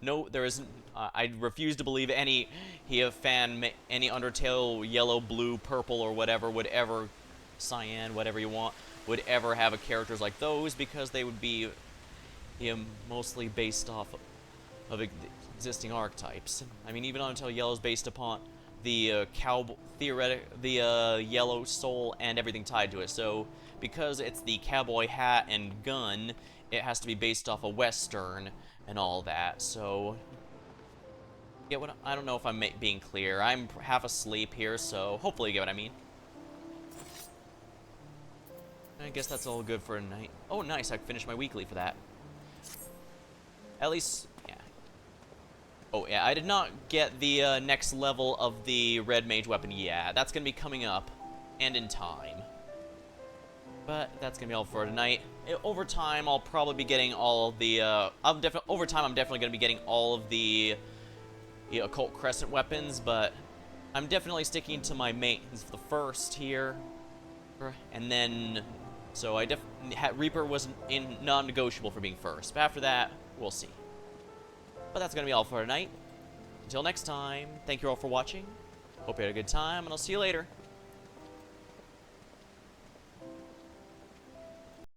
No, there isn't. I refuse to believe any Undertale yellow, blue, purple, or whatever would ever, cyan, whatever you want, would ever have characters like those, because they would be mostly based off of existing archetypes. I mean, even Undertale Yellow is based upon the yellow soul and everything tied to it. So because it's the cowboy hat and gun, it has to be based off a Western and all that. So I don't know if I'm being clear. I'm half asleep here, so hopefully you get what I mean. I guess that's all good for tonight. Oh, nice! I finished my weekly for that. At least, yeah. Oh, yeah, I did not get the next level of the Red Mage weapon. Yeah, that's going to be coming up, and in time. But that's going to be all for tonight. Over time, I'll probably be getting all of the, over time, I'm definitely going to be getting all of the Occult Crescent weapons, but I'm definitely sticking to my mains for the first here. And then, so Reaper was non-negotiable for being first. But after that, we'll see. But that's going to be all for tonight. Until next time, thank you all for watching. Hope you had a good time, and I'll see you later.